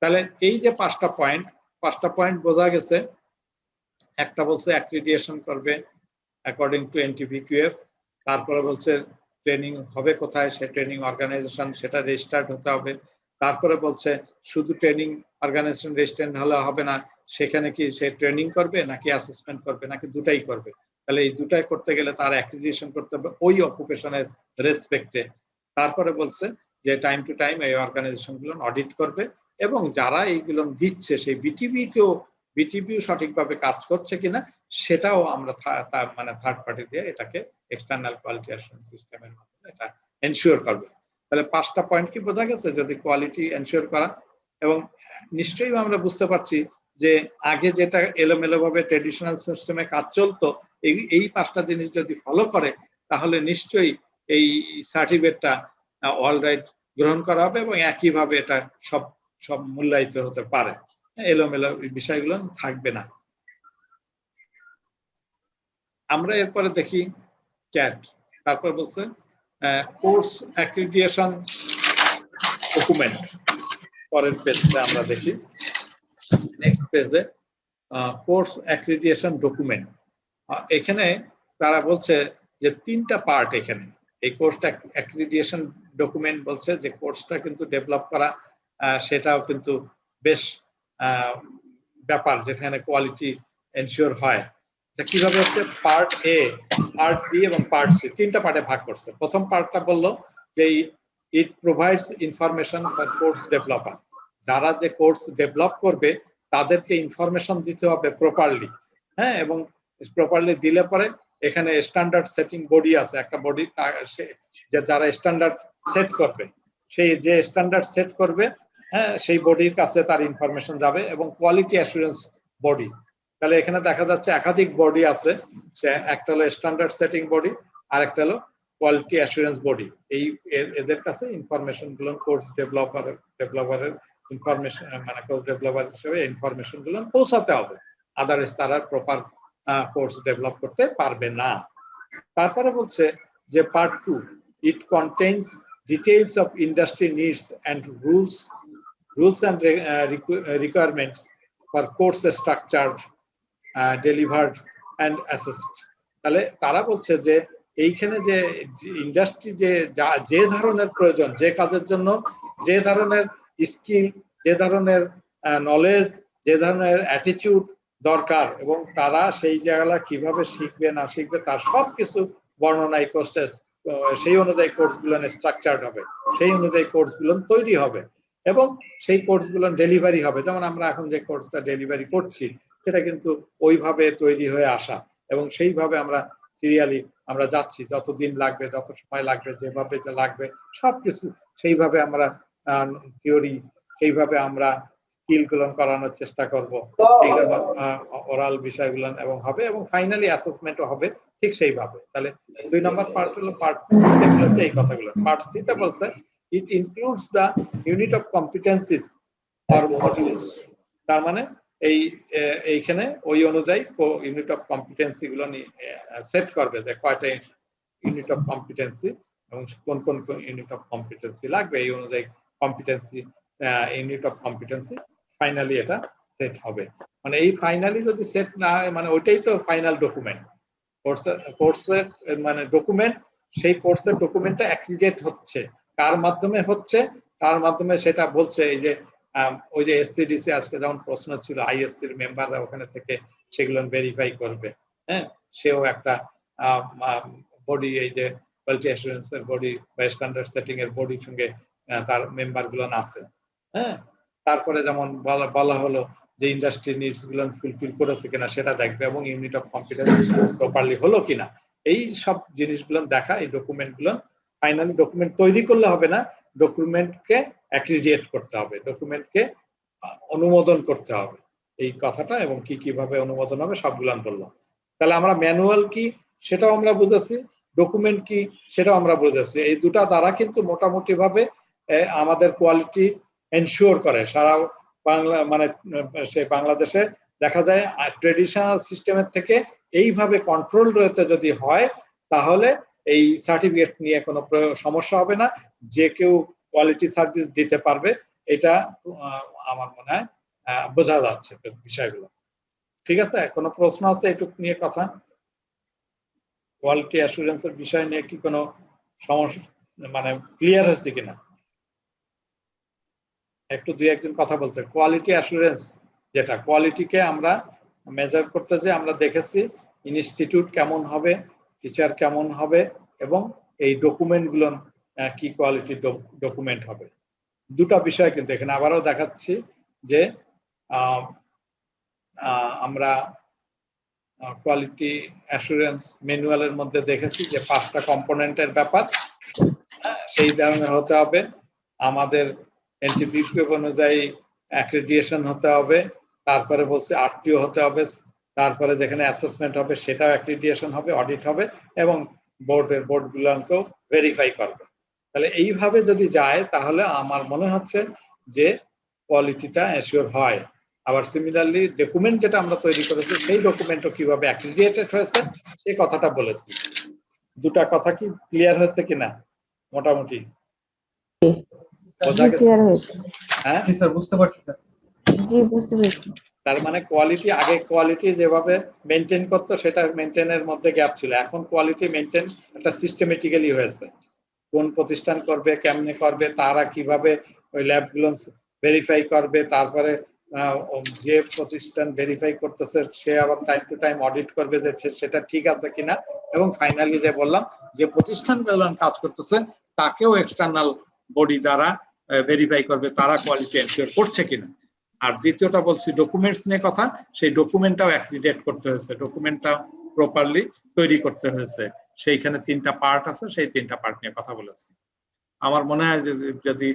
Speaker 1: তাহলে এই যে 5টা পয়েন্ট বোঝা গেছে। একটা বলছে অ্যাক্রিডিয়েশন করবে অ্যাকর্ডিং টু NTPQF, তারপরে বলছে ট্রেনিং হবে কোথায়, সে ট্রেনিং অর্গানাইজেশন সেটা রেজিস্টার্ড হতে হবে, তারপরে বলছে শুধু ট্রেনিং অর্গানাইজেশন রেজিস্টার্ড হলে হবে না, সেখানে কি সে ট্রেনিং করবে নাকি অ্যাসেসমেন্ট করবে নাকি দুটাই করবে, তাহলে এই দুটাই করতে গেলে তার অ্যাক্রিডিয়েশন করতে হবে ওই অকুপেশনের রেসপেক্টে। তারপরে বলছে যে টাইম টু টাইম এই অর্গানাইজেশন গুলো অডিট করবে এবং যারা এইগুলো দিচ্ছে সেই বিটিবিও সঠিকভাবে কাজ করছে কিনা সেটাও আমরা মানে থার্ড পার্টি দিয়ে এটাকে এক্সটার্নাল কোয়ালিটি অ্যাসুরেন্স সিস্টেমের মাধ্যমে এটা এনশিওর করবে। তাহলে 5টা পয়েন্ট কি বোঝা গেছে? যদি কোয়ালিটি এনশিওর করা, এবং নিশ্চয়ই আমরা বুঝতে পারছি যে আগে যেটা এলোমেলো ভাবে ট্রেডিশনাল সিস্টেমে কাজ চলতো, এই 5টা জিনিস যদি ফলো করে তাহলে নিশ্চয়ই এই সার্টিফিকেটটা অলরাইট গ্রহণ করা হবে এবং একইভাবে এটা সব মূল্যায়িত হতে পারে, এলোমেলো বিষয়গুলো থাকবে না। আমরা এরপরে দেখি ক্যাট, তারপর বলছে কোর্স অ্যাক্রিডিটেশন ডকুমেন্ট। পরের পেজে আমরা দেখি, নেক্সট পেজে কোর্স অ্যাক্রিডিটেশন ডকুমেন্ট। এখানে তারা বলছে যে 3টা পার্ট এখানে। এই কোর্সটা অ্যাক্রিডিটেশন ডকুমেন্ট বলছে যে কোর্সটা কিন্তু ডেভেলপ করা সেটাও কিন্তু বেশ ব্যাপার, যেখানে কোয়ালিটি এনশিওর হয়। এটা কিভাবে হচ্ছে? পার্ট এ, পার্ট বি এবং পার্ট সি 3টা পার্টে ভাগ করছে। প্রথম পার্টটা বললো যে ইট provides information for course developer. যারা যে কোর্স ডেভেলপ করবে তাদেরকে ইনফরমেশন দিতে হবে প্রপারলি, হ্যাঁ, এবং প্রপারলি দিলে পরে এখানে স্ট্যান্ডার্ড সেটিং বডি আছে, একটা বডি যারা স্ট্যান্ডার্ড সেট করবে, সেই যে স্ট্যান্ডার্ড সেট করবে, হ্যাঁ, সেই বডির কাছে তার ইনফরমেশন যাবে। এবং কোয়ালিটি অ্যাসুরেন্স বডি, তাহলে এখানে দেখা যাচ্ছে একাধিক বডি আছে, সে একটা হলো স্ট্যান্ডার্ড সেটিং বডি আর একটা হলো কোয়ালিটি অ্যাসুরেন্স বডি। এই এদের কাছে ইনফরমেশন গুলো কোর্স ডেভেলপারের ইনফরমেশন মানে কোর্স ডেভেলপার হিসেবে ইনফরমেশন গুলো পৌঁছাতে হবে, আদারওয়াইজ তারা প্রপার কোর্স ডেভেলপ করতে পারবে না। তারপরে বলছে যে part 2, it contains details of industry needs and rules and requirements for course structured, delivered and assessed। তাহলে তারা বলছে যে এইখানে যে ইন্ডাস্ট্রি যে ধরনের প্রয়োজন, যে কাজের জন্য যে ধরনের স্কিল, যে ধরনের নলেজ, যে ধরনের অ্যাটিটিউড দরকার এবং তারা সেই জায়গাটা কিভাবে শিখবে না শিখবে তার সবকিছু বর্ণনা এই কোর্সে, সেই অনুযায়ী কোর্সগুলো স্ট্রাকচার্ড হবে, সেই অনুযায়ী কোর্সগুলো তৈরি হবে এবং সেই কোর্সগুলো ডেলিভারি হবে। যেমন আমরা এখন যে কোর্সটা ডেলিভারি করছি সেটা কিন্তু ওইভাবে তৈরি হয়ে আসা এবং সেইভাবে আমরা সিরিয়ালি আমরা যাচ্ছি, যত দিন লাগবে, যত সময় লাগবে, যেভাবে লাগবে সবকিছু সেইভাবে আমরা থিওরি, সেইভাবে আমরা স্কিল গুলো করানোর চেষ্টা করব, ওরাল বিষয়গুলো এবং হবে এবং ফাইনালি অ্যাসেসমেন্টও হবে ঠিক সেইভাবে। তাহলে 2 নম্বর পার্ট হলো পার্ট 2 এই কথাগুলো। পার্ট 3 তে বলছে it includes the unit of competencies or modules। তার মানে এইখানে ওই অনুযায়ী ইউনিট অফ কম্পিটেন্সি গুলো সেট করবে যে কয়টা ইউনিট অফ কম্পিটেন্সি এবং কোন কোন ইউনিট অফ কম্পিটেন্সি লাগবে, এই অনুযায়ী competency unit of competency finally এটা সেট হবে। মানে এই ফাইনালি যদি সেট না হয় মানে ওইটাই তো ফাইনাল ডকুমেন্ট, কোর্সের মানে ডকুমেন্ট। সেই কোর্সের ডকুমেন্টটা অ্যাক্রিডিটেট হচ্ছে কার মাধ্যমে হচ্ছে, তার মাধ্যমে সেটা বলছে এই যে ওই যে এসসিডিসি আজকে যেমন প্রশ্ন ছিল, আইএসসির মেম্বাররা ওখানে থেকে সেগুলো ভেরিফাই করবে, হ্যাঁ, সেও একটা বডি, এই যে কোয়ালিটি অ্যাসুরেন্সের বডি বা স্ট্যান্ডার্ড সেটিং এর বডির সঙ্গে তার মেম্বার গুলো আছে, হ্যাঁ। তারপরে যেমন বলা হলো যে ইন্ডাস্ট্রি নিডস গুলো ফুলফিল করেছে কিনা সেটা দেখবে এবং ইউনিট অফ কম্পিটেন্স প্রপারলি হলো কিনা, এই সব জিনিসগুলো দেখা, এই ডকুমেন্ট গুলো ফাইনালি ডকুমেন্ট তৈরি করলে হবে না, ডকুমেন্টকে অ্যাক্রিডিয়েট করতে হবে, ডকুমেন্টকে অনুমোদন করতে হবে, এই কথাটা। এবং কিভাবে অনুমোদন হবে সবগুলো বললাম। তাহলে আমরা ম্যানুয়াল কি সেটাও আমরা বুঝেছি, ডকুমেন্ট কি সেটাও আমরা বুঝেছি। এই দুটা দ্বারা কিন্তু মোটামুটি ভাবে আমাদের কোয়ালিটি এনশিওর করে সারা বাংলা, মানে সে বাংলাদেশে দেখা যায় ট্রেডিশনাল সিস্টেমের থেকে এইভাবে কন্ট্রোল রয়েছে যদি হয় তাহলে এই সার্টিফিকেট নিয়ে কোনো সমস্যা হবে না, যে কেউ কোয়ালিটি সার্ভিস দিতে পারবে, এটা আমার মনে হয় বোঝা যাচ্ছে বিষয়গুলো। ঠিক আছে, কোনো প্রশ্ন আছে এটুকু নিয়ে কথা? কোয়ালিটি অ্যাসুরেন্সের বিষয় নিয়ে কি কোনো সমস্যা মানে ক্লিয়ার হচ্ছে কিনা? একটু 2-1 কথা বলতে। কোয়ালিটি অ্যাসুরেন্স যেটা, কোয়ালিটিকে আমরা মেজার করতে যে আমরা দেখেছি ইনস্টিটিউট কেমন হবে, টিচার কেমন হবে এবং এই ডকুমেন্টগুলো কি কোয়ালিটি ডকুমেন্ট হবে। দুটো বিষয় কিন্তু এখানে আবারও দেখাচ্ছি যে আমরা কোয়ালিটি অ্যাসুরেন্স ম্যানুয়ালের মধ্যে দেখেছি যে 5টা কম্পোনেন্টের ব্যাপার। সেই ধরনের হতে হবে, আমাদের এনটিপিপি অনুযায়ী অ্যাক্রেডিটেশন হতে হবে, তারপরে বলছে আরটিও হতে হবে, তারপরে যেখানে অ্যাসেসমেন্ট হবে সেটাও অ্যাক্রেডিটেশন হবে, অডিট হবে এবং বোর্ডগুলোকেও ভেরিফাই করবে। তাহলে এইভাবে যদি যায় তাহলে আমার মনে হচ্ছে যে কোয়ালিটিটা এনশিওর হয়। আবার সিমিলারলি ডকুমেন্ট যেটা আমরা তৈরি করেছি সেই ডকুমেন্টও কিভাবে অ্যাক্রেডিটেড হয়েছে সেই কথাটা বলেছি। দুটা কথা কি ক্লিয়ার হয়েছে কিনা মোটামুটি? বোঝা গেছে?
Speaker 8: ক্লিয়ার হয়েছে।
Speaker 1: হ্যাঁ
Speaker 3: জি স্যার, বুঝতে পারছি স্যার।
Speaker 8: জি বুঝতে পেরেছি।
Speaker 1: তার মানে কোয়ালিটি আগে কোয়ালিটি যেভাবে মেনটেন করতো সেটা মেনটেনের মধ্যে গ্যাপ ছিল, এখন কোয়ালিটি মেনটেন একটা সিস্টেমেটিক্যালি হয়েছে। কোন প্রতিষ্ঠান করবে, কেমনে করবে, তারা কিভাবে ওই ল্যাবগুলো ভেরিফাই করবে, তারপরে যে প্রতিষ্ঠান ভেরিফাই করতেছে সে আবার টাইম টু টাইম অডিট করবে যে সেটা ঠিক আছে কিনা, এবং ফাইনালি যে বললাম যে প্রতিষ্ঠানগুলো কাজ করতেছে তাকেও এক্সটার্নাল বডি দ্বারা ভেরিফাই করবে তারা কোয়ালিটি এনশিওর করছে কিনা। আর দ্বিতীয়টা বলছি ডকুমেন্টস নিয়ে কথা, সেই ডকুমেন্টটাও অ্যাক্রিডিটেট করতে হয়েছে, ডকুমেন্টটা প্রপারলি তৈরি করতে হয়েছে। সেইখানে 3টা পার্ট আছে, সেই 3টা পার্ট নিয়ে কথা বলেছি। আমার মনে হয় যদি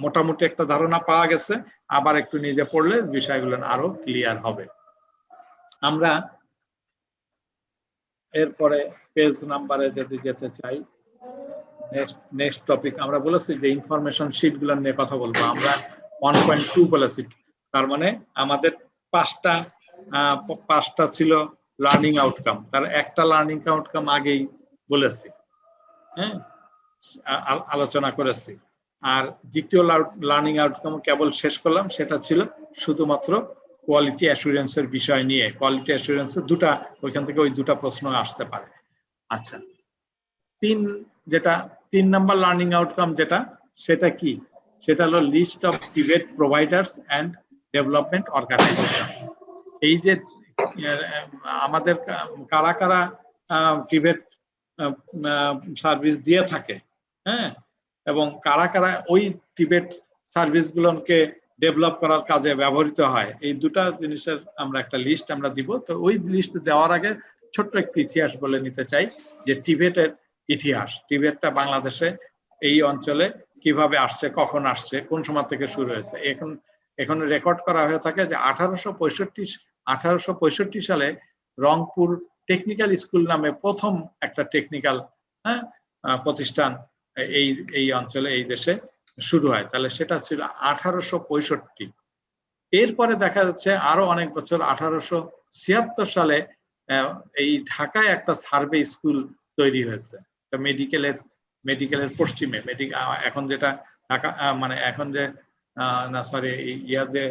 Speaker 1: মোটামুটি একটা ধারণা পাওয়া গেছে, আবার একটু নিজে পড়লে বিষয়গুলো আরো ক্লিয়ার হবে। আমরা এরপরে পেজ নাম্বারে যদি যেতে চাই, নেক্সট টপিক আমরা বলেছি যে ইনফরমেশন শিট গুলো নিয়ে কথা বলবো। আমরা 1.2 বলেছি, তার মানে আমাদের 5টা ছিল লার্নিং আউটকাম, তার একটা লার্নিং আউটকাম আগেই বলেছি, হ্যাঁ আলোচনা করেছি। আর দ্বিতীয় লার্নিং আউটকাম কেবল শেষ করলাম, সেটা ছিল শুধুমাত্র কোয়ালিটি অ্যাসুরেন্সের বিষয় নিয়ে। কোয়ালিটি অ্যাসুরেন্সের ওইখান থেকে ওই দুটা প্রশ্ন আসতে পারে। আচ্ছা, 3 নাম্বার লার্নিং আউটকাম যেটা, সেটা কি? সেটা হলো লিস্ট অফ টিবেট প্রোভাইডার্স অ্যান্ড ডেভেলপমেন্ট অর্গানাইজেশন। এই যে আমাদের কারা কারা টিবেট সার্ভিস দিয়ে থাকে, হ্যাঁ, এবং কারা কারা ওই টিবেট সার্ভিস গুলোকে ডেভেলপ করার কাজে ব্যবহৃত হয়, এই দুটা জিনিসের আমরা একটা লিস্ট আমরা দিব। তো ওই লিস্ট দেওয়ার আগে ছোট্ট একটু ইতিহাস বলে নিতে চাই যে টিবেটের ইতিহাস, টিবেটটা বাংলাদেশে এই অঞ্চলে কিভাবে আসছে, কখন আসছে, কোন সময় থেকে শুরু হয়েছে। এখন রেকর্ড করা হয়ে থাকে যে 1865 সালে রংপুর টেকনিক্যাল স্কুল নামে প্রথম একটা টেকনিক্যাল প্রতিষ্ঠান এই অঞ্চলে, এই দেশে শুরু হয়। তাহলে সেটা ছিল 1865। এরপরে দেখা যাচ্ছে আরো অনেক বছর 1876 সালে এই ঢাকায় একটা সার্ভে স্কুল তৈরি হয়েছে, মেডিকেলের পশ্চিমে, এখন যেটা ঢাকা মানে এখন যে না সরি ইয়ার যে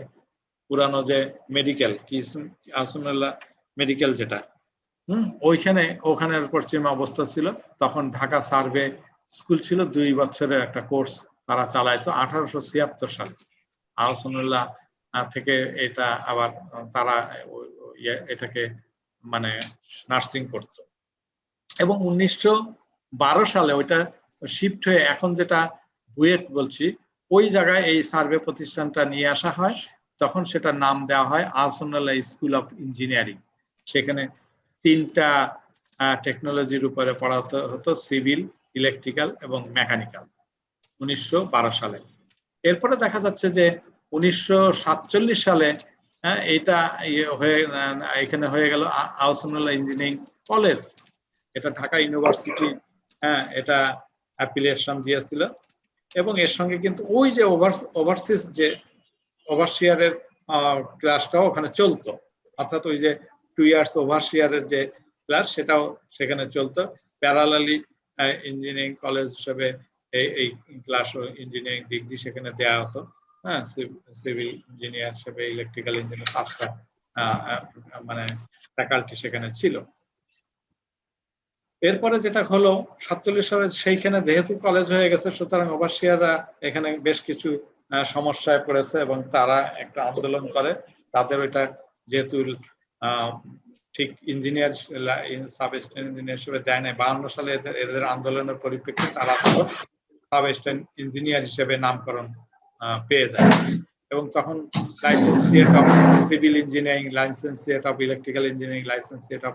Speaker 1: পুরানো যে মেডিকেল কি আসুনুল্লাহ মেডিকেল যেটা, ওখানের পশ্চিমে অবস্থা ছিল। তখন ঢাকা সার্ভে স্কুল ছিল, 2 বছরের একটা কোর্স তারা চালাইতো 1876 সালে। আহসানুল্লাহ থেকে এটা আবার তারা এটাকে মানে নার্সিং করতো, এবং 1912 সালে ওইটা শিফট হয়ে এখন যেটা বুয়েট বলছি, ওই জায়গায় এই সার্ভে প্রতিষ্ঠানটা নিয়ে আসা হয়। তখন সেটা নাম দেওয়া হয় আহসানুল্লাহ স্কুল অফ ইঞ্জিনিয়ারিং। সেখানে 3টা টেকনোলজির উপরে পড়াতে হতো, সিভিল, ইলেকট্রিক্যাল এবং মেকানিক্যাল, 1912 সালে। এরপরে দেখা যাচ্ছে যে 1947 সালে এটা এখানে হয়ে গেল আহসানুল্লাহ ইঞ্জিনিয়ারিং কলেজ। এটা ঢাকা ইউনিভার্সিটি এটা অ্যাপ্লিকেশন দিয়েছিল, এবং এর সঙ্গে কিন্তু ওই যে ওভারসিজ যে ওভারসিয়ারের ক্লাসটাও ওখানে চলতো, অর্থাৎ ওই যে 2 ইয়ার্স ওভারসিয়ারের যে ক্লাস সেটাও সেখানে চলতো। প্যারালালি ইঞ্জিনিয়ারিং কলেজ হিসেবে এই ক্লাস ইঞ্জিনিয়ারিং ডিগ্রি সেখানে দেওয়া হতো, সিভিল ইঞ্জিনিয়ার হিসেবে, ইলেকট্রিক্যাল ইঞ্জিনিয়ার, 5টা মানে ফ্যাকাল্টি সেখানে ছিল। এরপরে যেটা হলো 47 সালে সেইখানে যেহেতু কলেজ হয়ে গেছে, সুতরাং ওভারসিয়াররা এখানে বেশ কিছু সমস্যায় পড়েছে এবং তারা একটা আন্দোলন করে। তাদের ওইটা যেহেতু ঠিক ইঞ্জিনিয়ার সাব ইঞ্জিনিয়ার হিসেবে দেয় নাই, 52 সালে এদের আন্দোলনের পরিপ্রেক্ষিতে তারা সাব অ্যাসিস্ট্যান্ট ইঞ্জিনিয়ার হিসেবে নামকরণ পেয়ে যায় এবং তখন লাইসেন্সিয়েট of civil engineering, লাইসেন্সিয়েট of electrical engineering, লাইসেন্সিয়েট of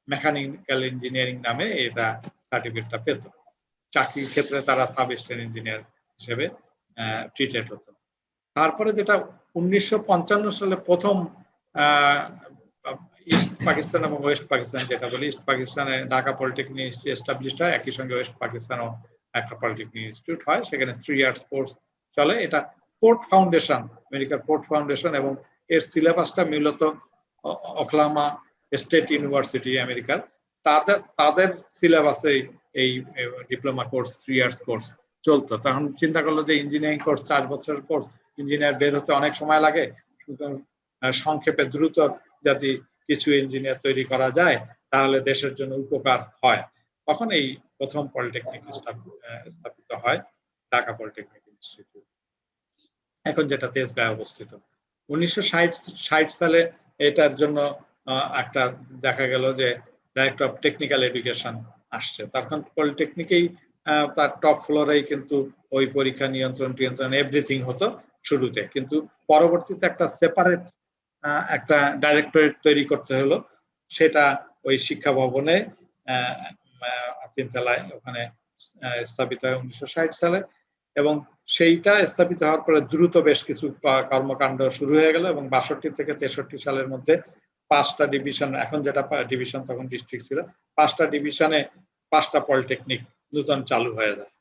Speaker 1: mechanical engineering নামে এটা সার্টিফিকেটটা পেত। চাকরির ক্ষেত্রে তারা সাব অ্যাসিস্ট্যান্ট ইঞ্জিনিয়ার হিসেবে ট্রিটেড হতো। তারপরে যেটা 1955 সালে প্রথম ইস্ট পাকিস্তান এবং ওয়েস্ট পাকিস্তান, যেটা বলি ইস্ট পাকিস্তানে ঢাকা পলিটেকনিক ইনস্টিটিউট এস্টাবলিশড হয়, একই সঙ্গে ওয়েস্ট পাকিস্তানও একটা পলিটেকনিক ইনস্টিটিউট হয়, সেখানে 3 ইয়ার্স কোর্স চলে। এটা ফোর্থ ফাউন্ডেশন, আমেরিকার ফোর্থ ফাউন্ডেশন, এবং এর সিলেবাসটা মূলত ওকলাহোমা স্টেট ইউনিভার্সিটি আমেরিকার, তাদের সিলেবাসে এই ডিপ্লোমা কোর্স 3 ইয়ার্স কোর্স চলতো। তখন চিন্তা করলো যে ইঞ্জিনিয়ারিং কোর্স 4 বছরের কোর্স, ইঞ্জিনিয়ার বের হতে অনেক সময় লাগে, সুতরাং সংক্ষেপে দ্রুত যদি কিছু ইঞ্জিনিয়ার তৈরি করা যায় তাহলে দেশের জন্য উপকার হয়। তখন এই প্রথম পলিটেকনিক স্থাপিত হয়, ঢাকা পলিটেকনিক ইনস্টিটিউট, এখন যেটা তেজগাঁয়ে অবস্থিত। 1960 সালে এটার জন্য একটা দেখা গেল যে ডাইরেক্টর অফ টেকনিক্যাল এডুকেশন আসছে। তখন পলিটেকনিকেই তার টপ ফ্লোরেই কিন্তু ওই পরীক্ষা নিয়ন্ত্রণ এভরিথিং হতো শুরুতে, কিন্তু পরবর্তীতে একটা সেপারেট একটা ডাইরেক্টরেট তৈরি করতে হলো। সেটা ওই শিক্ষা ভবনে 3 তলায় ওখানে স্থাপিত হয় 1960 সালে, এবং সেইটা স্থাপিত হওয়ার পরে দ্রুত বেশ কিছু কর্মকাণ্ড শুরু হয়ে গেল এবং 62 থেকে 63 সালের মধ্যে 5টা ডিভিশন, এখন যেটা ডিভিশন তখন ডিস্ট্রিক্ট ছিল, 5টা ডিভিশনে 5টা পলিটেকনিক নতুন চালু হয়ে যায়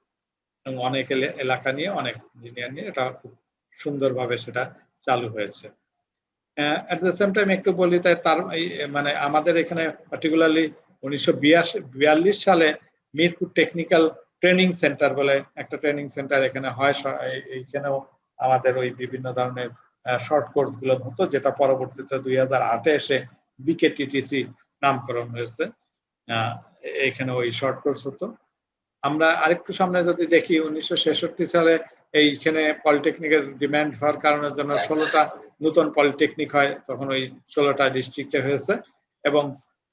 Speaker 1: এবং অনেক এলাকা নিয়ে, অনেক ইঞ্জিনিয়ার নিয়ে এটা খুব সুন্দরভাবে সেটা চালু হয়েছে। এট দ্য সেম টাইম একটু বলি, তার মানে আমাদের এখানে পার্টিকুলারলি 1942 সালে মিরপুর টেকনিক্যাল ট্রেনিং সেন্টার বলে একটা ট্রেনিং সেন্টার এখানে হয়। এইখানেও আমাদের ওই বিভিন্ন ধরনের শর্ট কোর্স গুলো হতো, যেটা পরবর্তীতে 2008-এ এসে বিকেটিটিসি নামকরণ হয়েছে। এখানে ওই শর্ট কোর্স হতো। আমরা আরেকটু সামনে যদি দেখি, 1966 সালে এইখানে পলিটেকনিকের ডিমান্ড হওয়ার কারণে জন্য 16টা নতুন পলিটেকনিক হয়, তখন ওই 16টা ডিস্ট্রিক্টে হয়েছে এবং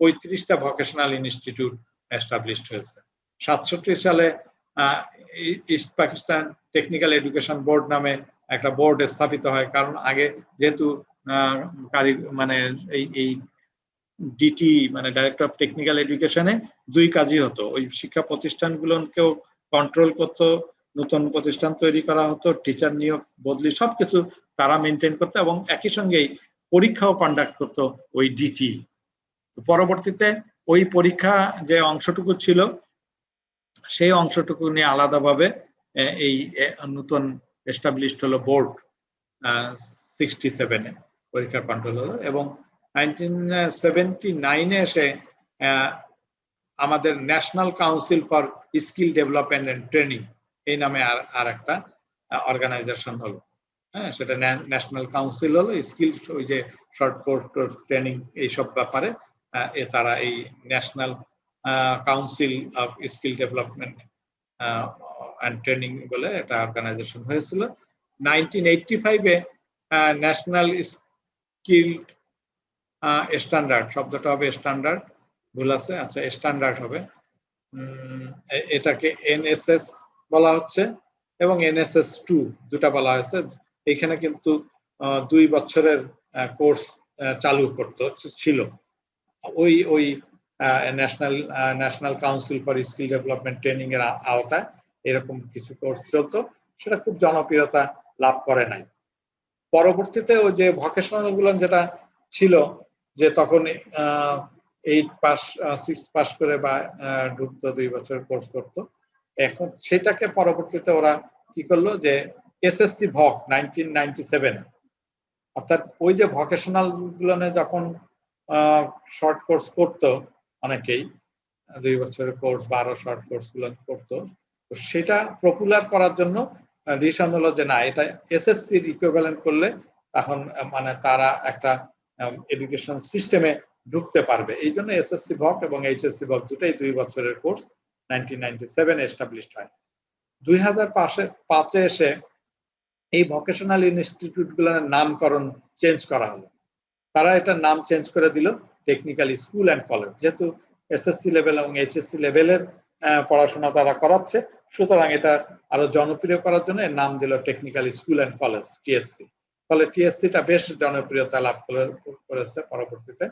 Speaker 1: 35টা ভোকেশনাল ইনস্টিটিউট এস্টাবলিশড হয়েছে। 67 সালে east Pakistan technical education board নামে একটা বোর্ড স্থাপিত হয়, কারণ আগে যেহেতু মানে এই ডিটি মানে ডাইরেক্টর অফ টেকনিক্যাল এডুকেশনে 2 কাজই হতো, ওই শিক্ষা প্রতিষ্ঠানগুলোকেও কন্ট্রোল করতো, নতুন প্রতিষ্ঠান তৈরি করা হতো, টিচার নিয়োগ বদলি সবকিছু তারা মেনটেন করতো এবং একই সঙ্গে পরীক্ষাও কন্ডাক্ট করতো ওই ডিটি। পরবর্তীতে ওই পরীক্ষা যে অংশটুকু ছিল সেই অংশটুকু নিয়ে আলাদাভাবে এই নতুন এস্টাবলিশড হলো বোর্ড 67-এ পরীক্ষা কন্ট্রোল হলো এবং 1979-এ এসে আমাদের national council for skill development and training এই নামে আর একটা অর্গানাইজেশন হলো। হ্যাঁ, সেটা ন্যাশনাল কাউন্সিল হলো স্কিল, ওই যে শর্ট কোর্স ট্রেনিং এইসব ব্যাপারে তারা এই national council of skill development and training বলে একটা অর্গানাইজেশন হয়েছিল। 1985-এ ন্যাশনাল স্কিল স্ট্যান্ডার্ড, শব্দটা হবে স্ট্যান্ডার্ড, ভুল আছে, আচ্ছা স্ট্যান্ডার্ড হবে, এটাকে এনএসএস বলা হচ্ছে এবং এনএসএস 2 দুটা বলা হয়েছে। এখানে কিন্তু 2 বছরের কোর্স চালু ছিল ওই national council for skill development training এর আওতায় এরকম কিছু কোর্স চলতো, সেটা খুব জনপ্রিয়তা লাভ করে নাই। পরবর্তীতে ওই যে ভোকেশনাল গুলো যেটা ছিল, যে তখন 8 পাস 6 পাস করে বা ঢুকতো 2 বছর কোর্স করতো, এখন সেটাকে পরবর্তীতে ওরা কি করলো যে এসএসসি ভক 1997, অর্থাৎ ওই যে ভোকেশনাল গুলো যখন শর্ট কোর্স করতো অনেকেই 2 বছরের কোর্স 12 শর্ট কোর্স গুলো করতো, তো সেটা পপুলার করার জন্য ডিসিশন হলো যে না, এটা এসএসসি ইকুইভ্যালেন্ট করলে তখন মানে তারা একটা এডুকেশন সিস্টেমে ঢুকতে পারবে। এই জন্য এসএসসি ভক এবং এইচএসসি ভক দুটাই 2 বছরের কোর্স 1997 এস্টাবলিশড হয়। 2005-এ এসে এই ভোকেশনাল ইনস্টিটিউট গুলোর নামকরণ চেঞ্জ করা হলো। তারা এটার নাম চেঞ্জ করে দিল টেকনিক্যাল স্কুল অ্যান্ড কলেজ, যেহেতু এসএসসি লেভেল এবং এইচএসসি লেভেলের পড়াশোনা তারা করাচ্ছে, সুতরাং এটা আরো জনপ্রিয় করার জন্য এর নাম দিল technical school and college, TSC. ফলে টিএসসিটা বেশ জনপ্রিয়তা লাভ করেছে পরবর্তীতে।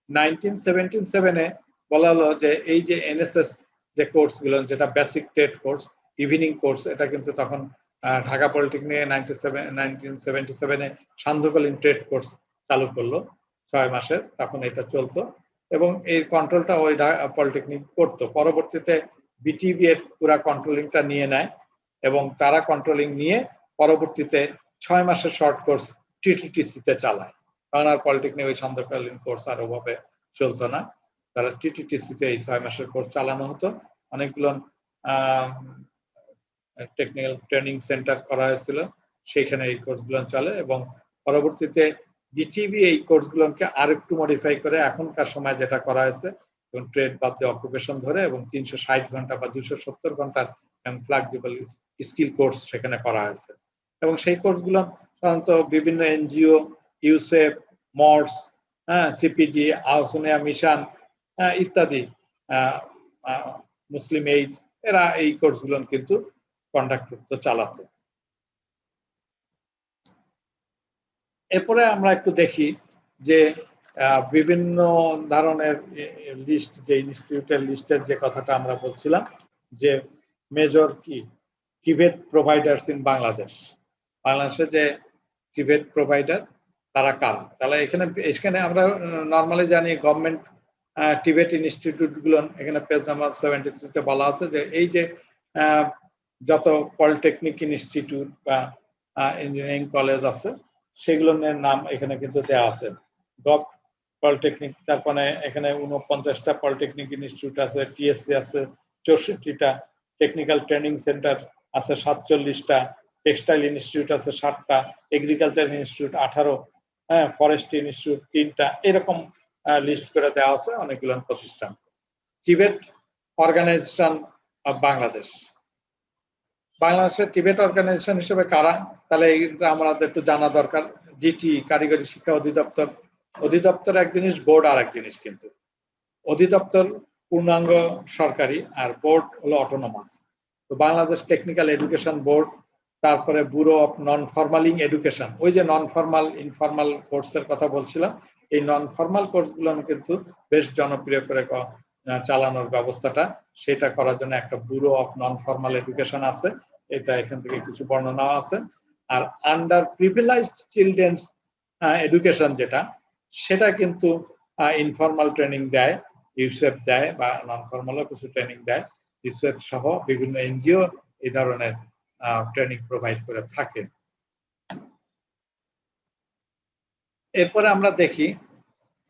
Speaker 1: 1977-এ বলা হলো যে এই যে এনএসএস যে কোর্সগুলো, যেটা basic trade course, evening course, এটা কিন্তু তখন ঢাকা পলিটেকনিকে 1977-এ সান্ধ্যকালীন ট্রেড কোর্স চালু করলো 6 মাসের, তখন এটা চলতো এবং এই কন্ট্রোলটা ওই পলিটেকনিক করতো। পরবর্তীতে বিটিবি এর পুরা কন্ট্রোলিংটা নিয়ে নেয় এবং তারা কন্ট্রোলিং নিয়ে পরবর্তীতে 6 মাসের শর্ট কোর্স টিটিটিসিতে চালায়। কারণ আর পলিটেকনিক ওই সান্ধ্যকালীন কোর্স আর ওভাবে চলতো না, তারা টিটিটিসিতে এই 6 মাসের কোর্স চালানো হতো। অনেকগুলো টেকনিক্যাল ট্রেনিং সেন্টার করা হয়েছিল, সেখানে এই কোর্সগুলো চলে এবং পরবর্তীতে বিটিবি এই কোর্সগুলোকে আরেকটু মডিফাই করে এখনকার সময় যেটা করা হয়েছে এবং ট্রেড বাদ দিয়ে অকুপেশন ধরে এবং 360 ঘন্টা বা 270 ঘন্টার ফ্লেক্সিবল স্কিল কোর্স সেখানে করা হয়েছে। এবং সেই কোর্সগুলো সাধারণত বিভিন্ন এনজিও, ইউসেফ, মর্স, সিপিডি, আহসানিয়া মিশন ইত্যাদি, মুসলিম এইড, এরা এই কোর্সগুলো কিন্তু কন্ডাক্ট করতে চালাতো। এরপরে আমরা একটু দেখি যে বিভিন্ন ধরনের লিস্ট, যে ইনস্টিটিউটের লিস্টের যে কথাটা আমরা বলছিলাম যে মেজর কি টিবেট প্রোভাইডার্স ইন বাংলাদেশ, বাংলাদেশে যে টিবেট প্রোভাইডার তারা কারা। তাহলে এখানে আমরা নর্মালি জানি গভর্নমেন্ট টিবেট ইনস্টিটিউট গুলো, এখানে পেজ নাম্বার 73-তে বলা আছে যে এই যে যত পলিটেকনিক ইনস্টিটিউট বা ইঞ্জিনিয়ারিং কলেজ আছে সেগুলোর নাম এখানে কিন্তু দেওয়া আছে। গভ পলিটেকনিক, তারপরে এখানে 49টা পলিটেকনিক ইনস্টিটিউট আছে, টিএসসি আছে 64টা, টেকনিক্যাল ট্রেনিং সেন্টার আছে 47টা, টেক্সটাইল ইনস্টিটিউট আছে 7টা, এগ্রিকালচার ইনস্টিটিউট 18, ফরেস্ট্রি ইনস্টিটিউট 3টা, এরকম লিস্ট করে দেওয়া আছে অনেকগুলো প্রতিষ্ঠান। টিবেট অর্গানাইজেশন অফ বাংলাদেশ, বাংলাদেশের টিবেট অর্গানাইজেশন হিসেবে কারা, তাহলে এইটা আমাদের একটু জানা দরকার। ডিটি কারিগরি শিক্ষা অধিদপ্তর, অধিদপ্তর এক জিনিস, বোর্ড আর এক জিনিস। কিন্তু অধিদপ্তর পূর্ণাঙ্গ সরকারি আর বোর্ড হলো অটোনোমাস। তো বাংলাদেশ টেকনিক্যাল এডুকেশন বোর্ড, তারপরে ব্যুরো অফ নন ফর্মালিং এডুকেশন, ওই যে নন ফর্মাল ইনফর্মাল কোর্সের কথা বলছিলাম, এই নন ফর্মাল কোর্সগুলো কিন্তু বেশ জনপ্রিয় করে চালানোর ব্যবস্থাটা, সেটা করার জন্য একটা bureau of non formal education আছে, এটা এখান থেকে কিছু বর্ণনা আছে। আর আন্ডার প্রিভিলেজড চিলড্রেন্স এডুকেশন যেটা, সেটা কিন্তু ইনফর্মাল ট্রেনিং দেয়, ইউসেফ দেয়, বা নন ফর্মালও কিছু ট্রেনিং দেয়, ইউসেফ সহ বিভিন্ন এনজিও এই ধরনের ট্রেনিং প্রোভাইড করে থাকে। এরপরে আমরা দেখি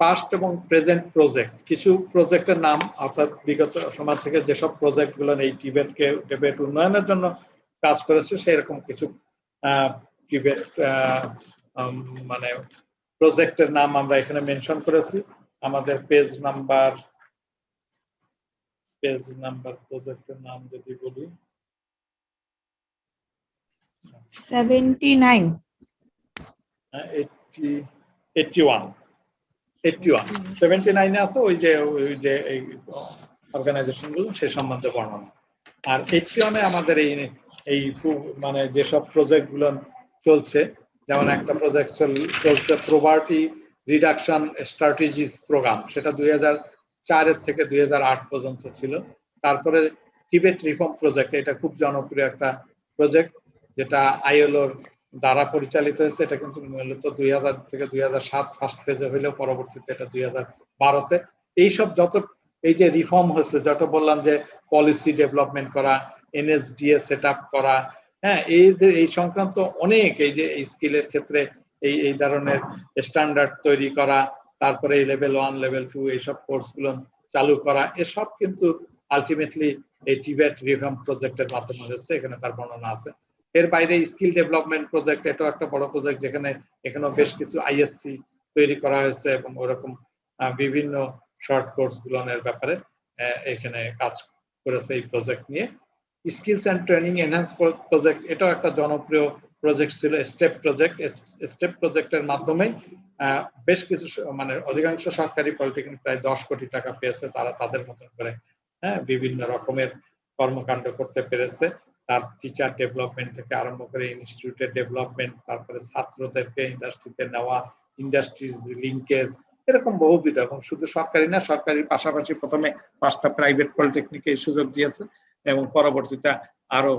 Speaker 1: পাস্ট এবং প্রেজেন্ট প্রজেক্ট, কিছু প্রজেক্টের নাম, অর্থাৎ বিগত সময় থেকে যেসব প্রজেক্টগুলো এই টিবেট উন্নয়নের জন্য কাজ করেছে সেরকম কিছু টিবেট মানে প্রজেক্টের নাম আমরা এখানে মেনশন করেছি। আমাদের পেজ নাম্বার প্রজেক্টের নাম যদি বলি
Speaker 8: 79
Speaker 1: 79 আছে ওই যে এই অর্গানাইজেশন গুলো সে সম্বন্ধে বর্ণনা। আর 81 আমাদের এই মানে যেসব প্রজেক্ট গুলো চলছে, যেমন একটা প্রজেক্ট চলছে পভার্টি রিডাকশন স্ট্র্যাটেজিস প্রোগ্রাম, সেটা 2004 থেকে 2008 পর্যন্ত ছিল। তারপরে টিবেট রিফর্ম প্রজেক্ট, এটা খুব জনপ্রিয় একটা প্রজেক্ট, যেটা আইএলওর দ্বারা পরিচালিত হয়েছে। এটা কিন্তু মূলত 2000 থেকে 2007 ফার্স্ট ফেজে হইলেও পরবর্তীতে এটা 2012-তে এইসব যত এই যে রিফর্ম হয়েছে, যত বললাম যে পলিসি ডেভেলপমেন্ট করা, এনএসডিএ সেট আপ করা, এই সংক্রান্ত অনেক, এই যে এই স্কিলের ক্ষেত্রে এই ধরনের স্ট্যান্ডার্ড তৈরি করা, তারপরে এই লেভেল 1 লেভেল 2 এইসব কোর্সগুলো চালু করা, এসব কিন্তু আলটিমেটলি এই টিবেট রিফর্ম প্রজেক্টের মাধ্যমে হয়েছে, এখানে তার বর্ণনা আছে। এর বাইরে স্কিল ডেভেলপমেন্ট প্রজেক্ট, এটাও একটা বড় প্রজেক্ট, যেখানে এখানেও বেশ কিছু আইএসসি তৈরি করা হয়েছে এবং ওরকম বিভিন্ন শর্ট কোর্স গুলোর ব্যাপারে এখানে কাজ করেছে এই প্রজেক্ট নিয়ে। Skills and training enhance project, এটাও একটা জনপ্রিয় প্রজেক্ট ছিল। স্টেপ প্রজেক্টের মাধ্যমে বেশ কিছু মানে অধিকাংশ সরকারি পলিটেকনিক প্রায় 10 কোটি টাকা পেয়েছে তারা তাদের মতন করে, বিভিন্ন রকমের কর্মকাণ্ড করতে পেরেছে। তার টিচার ডেভেলপমেন্ট থেকে আরম্ভ করে ইনস্টিটিউটের ডেভেলপমেন্ট, তারপরে ছাত্রদেরকে ইন্ডাস্ট্রিতে নেওয়া, ইন্ডাস্ট্রিজ লিঙ্কেজ, এরকম বহুবিধ। এবং শুধু সরকারি না, সরকারির পাশাপাশি প্রথমে 5টা প্রাইভেট পলিটেকনিকে এই সুযোগ দিয়েছে এবং পরবর্তীতে আরো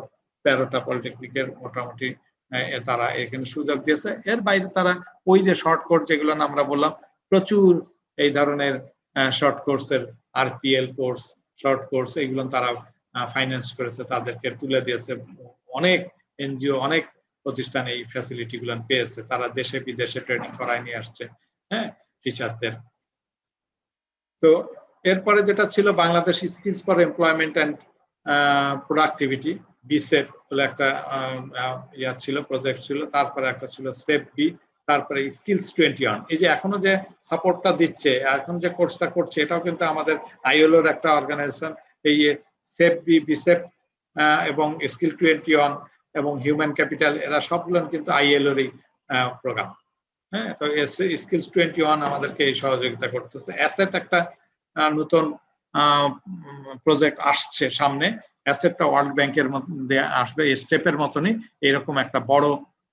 Speaker 1: 13টা পলিটেকনিকের মোটামুটি তারা এখানে সুযোগ দিয়েছে। এর বাইরে তারা ওই যে শর্ট কোর্স যেগুলো আমরা বললাম, প্রচুর এই ধরনের শর্ট কোর্সের আরপিএল কোর্স, শর্ট কোর্স, এগুলো তারা ফাইন্যান্স করেছে, তাদেরকে তুলে দিয়েছে। অনেক এনজিও, অনেক প্রতিষ্ঠান এই ফ্যাসিলিটি গুলো পেয়েছে, তারা দেশে বিদেশে ট্রেনিং করায় নিয়ে আসছে, হ্যাঁ, টিচারদের। তো এরপরে যেটা ছিল Bangladesh skills for employment and productivity, beset বলে একটা ছিল, প্রজেক্ট ছিল। তারপরে একটা ছিল সেফ বি, তারপরে স্কিলস 21। এই যে এখনো যে সাপোর্টটা দিচ্ছে, এখন যে কোর্সটা করছে, এটাও কিন্তু আমাদের আইএলওর একটা অর্গানাইজেশন। এই সেফ বি, বিসেপ এবং স্কিল 21 এবং হিউম্যান ক্যাপিটাল, এরা সবগুলো কিন্তু আইএলওরই প্রোগ্রাম। হ্যাঁ, তো স্কিলস 21 আমাদেরকে এই সহযোগিতা করতেছে। অ্যাসেট একটা নতুন প্রজেক্ট আসছে সামনে। অ্যাসেটটা ওয়ার্ল্ড ব্যাংকের মধ্যে আসবে, স্টেপের মতনই এরকম একটা বড়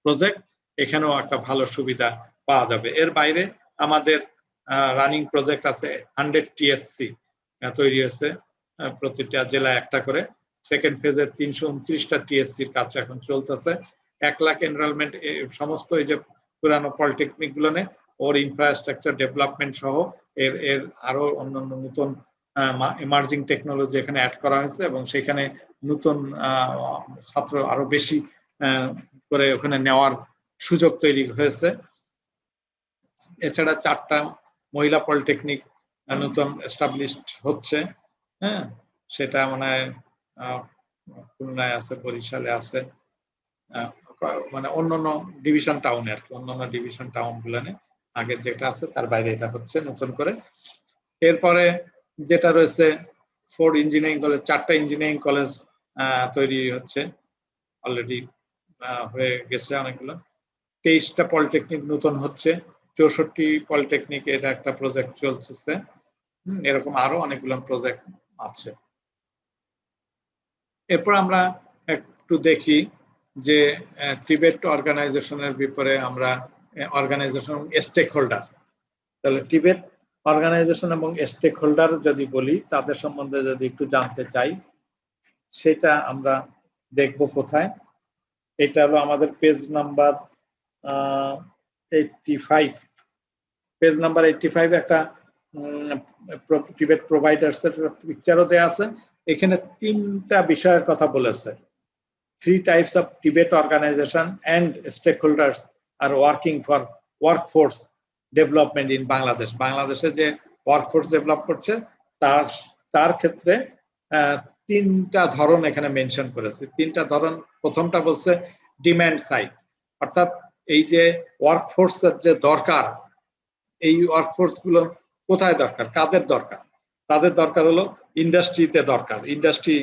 Speaker 1: প্রজেক্ট, এখানেও একটা ভালো সুবিধা পাওয়া যাবে। এর বাইরে আমাদের রানিং প্রজেক্ট আছে 100 টিএসসি তৈরি হয়েছে, প্রতিটা জেলায় একটা করে। সেকেন্ড ফেজে 329টা টিএসসির কাজ এখন চলতেছে। 1 লাখ এনরোলমেন্ট, সমস্ত এই যে পুরানো পলিটেকনিক গুলো ওর ইনফ্রাস্ট্রাকচার ডেভেলপমেন্ট সহ এর আরো অন্যান্য নতুন এমার্জিং টেকনোলজি এখানে অ্যাড করা হয়েছে এবং সেখানে নতুন ছাত্র আরো বেশি করে ওখানে নেওয়ার সুযোগ তৈরি হয়েছে। এছাড়া 4টা মহিলা পলিটেকনিক নতুন এস্টাবলিশড হচ্ছে, হ্যাঁ, সেটা মনে হয় খুলনায় আছে, বরিশালে আছে, মানে অন্যান্য ডিভিশন টাউনে আর কি, অন্যান্য ডিভিশন টাউন গুলানে আগের যেটা আছে তার বাইরে এটা হচ্ছে নতুন করে। এরপরে যেটা রয়েছে 4 ইঞ্জিনিয়ারিং কলেজ, 4টা ইঞ্জিনিয়ারিং কলেজ তৈরি হচ্ছে, অলরেডি হয়ে গেছে অনেকগুলো। 23টা পলিটেকনিক নতুন হচ্ছে, 64 পলিটেকনিক, এটা একটা প্রজেক্ট চলতেছে। এরকম আরো অনেকগুলো প্রজেক্ট আছে। এরপর আমরা একটু দেখি যে টিবেট অর্গানাইজেশনের ব্যাপারে আমরা অর্গানাইজেশন স্টেক হোল্ডার, তাহলে টিবেট অর্গানাইজেশন এবং স্টেক হোল্ডার যদি বলি, তাদের সম্বন্ধে যদি একটু জানতে চাই, সেটা আমরা দেখব কোথায়। এটা হলো আমাদের পেজ নাম্বার 85। পেজ নাম্বার 85 একটা টিবেট প্রোভাইডার্স এর পিকচারও দেয়া আছে। এখানে 3টা বিষয়ের কথা বলেছে। 3 types of Tibet organization and stakeholders are working for workforce development in Bangladesh. বাংলাদেশে যে ওয়ার্কফোর্স ডেভেলপ করছে তার ক্ষেত্রে 3টা ধরন এখানে মেনশন করেছে। 3টা ধরন, প্রথমটা বলছে ডিমান্ড সাইড, অর্থাৎ এই যে ওয়ার্কফোর্সের যে দরকার, এই ওয়ার্কফোর্স গুলো কোথায় দরকার, কাদের দরকার? তাদের দরকার হলো ইন্ডাস্ট্রিতে দরকার, ইন্ডাস্ট্রি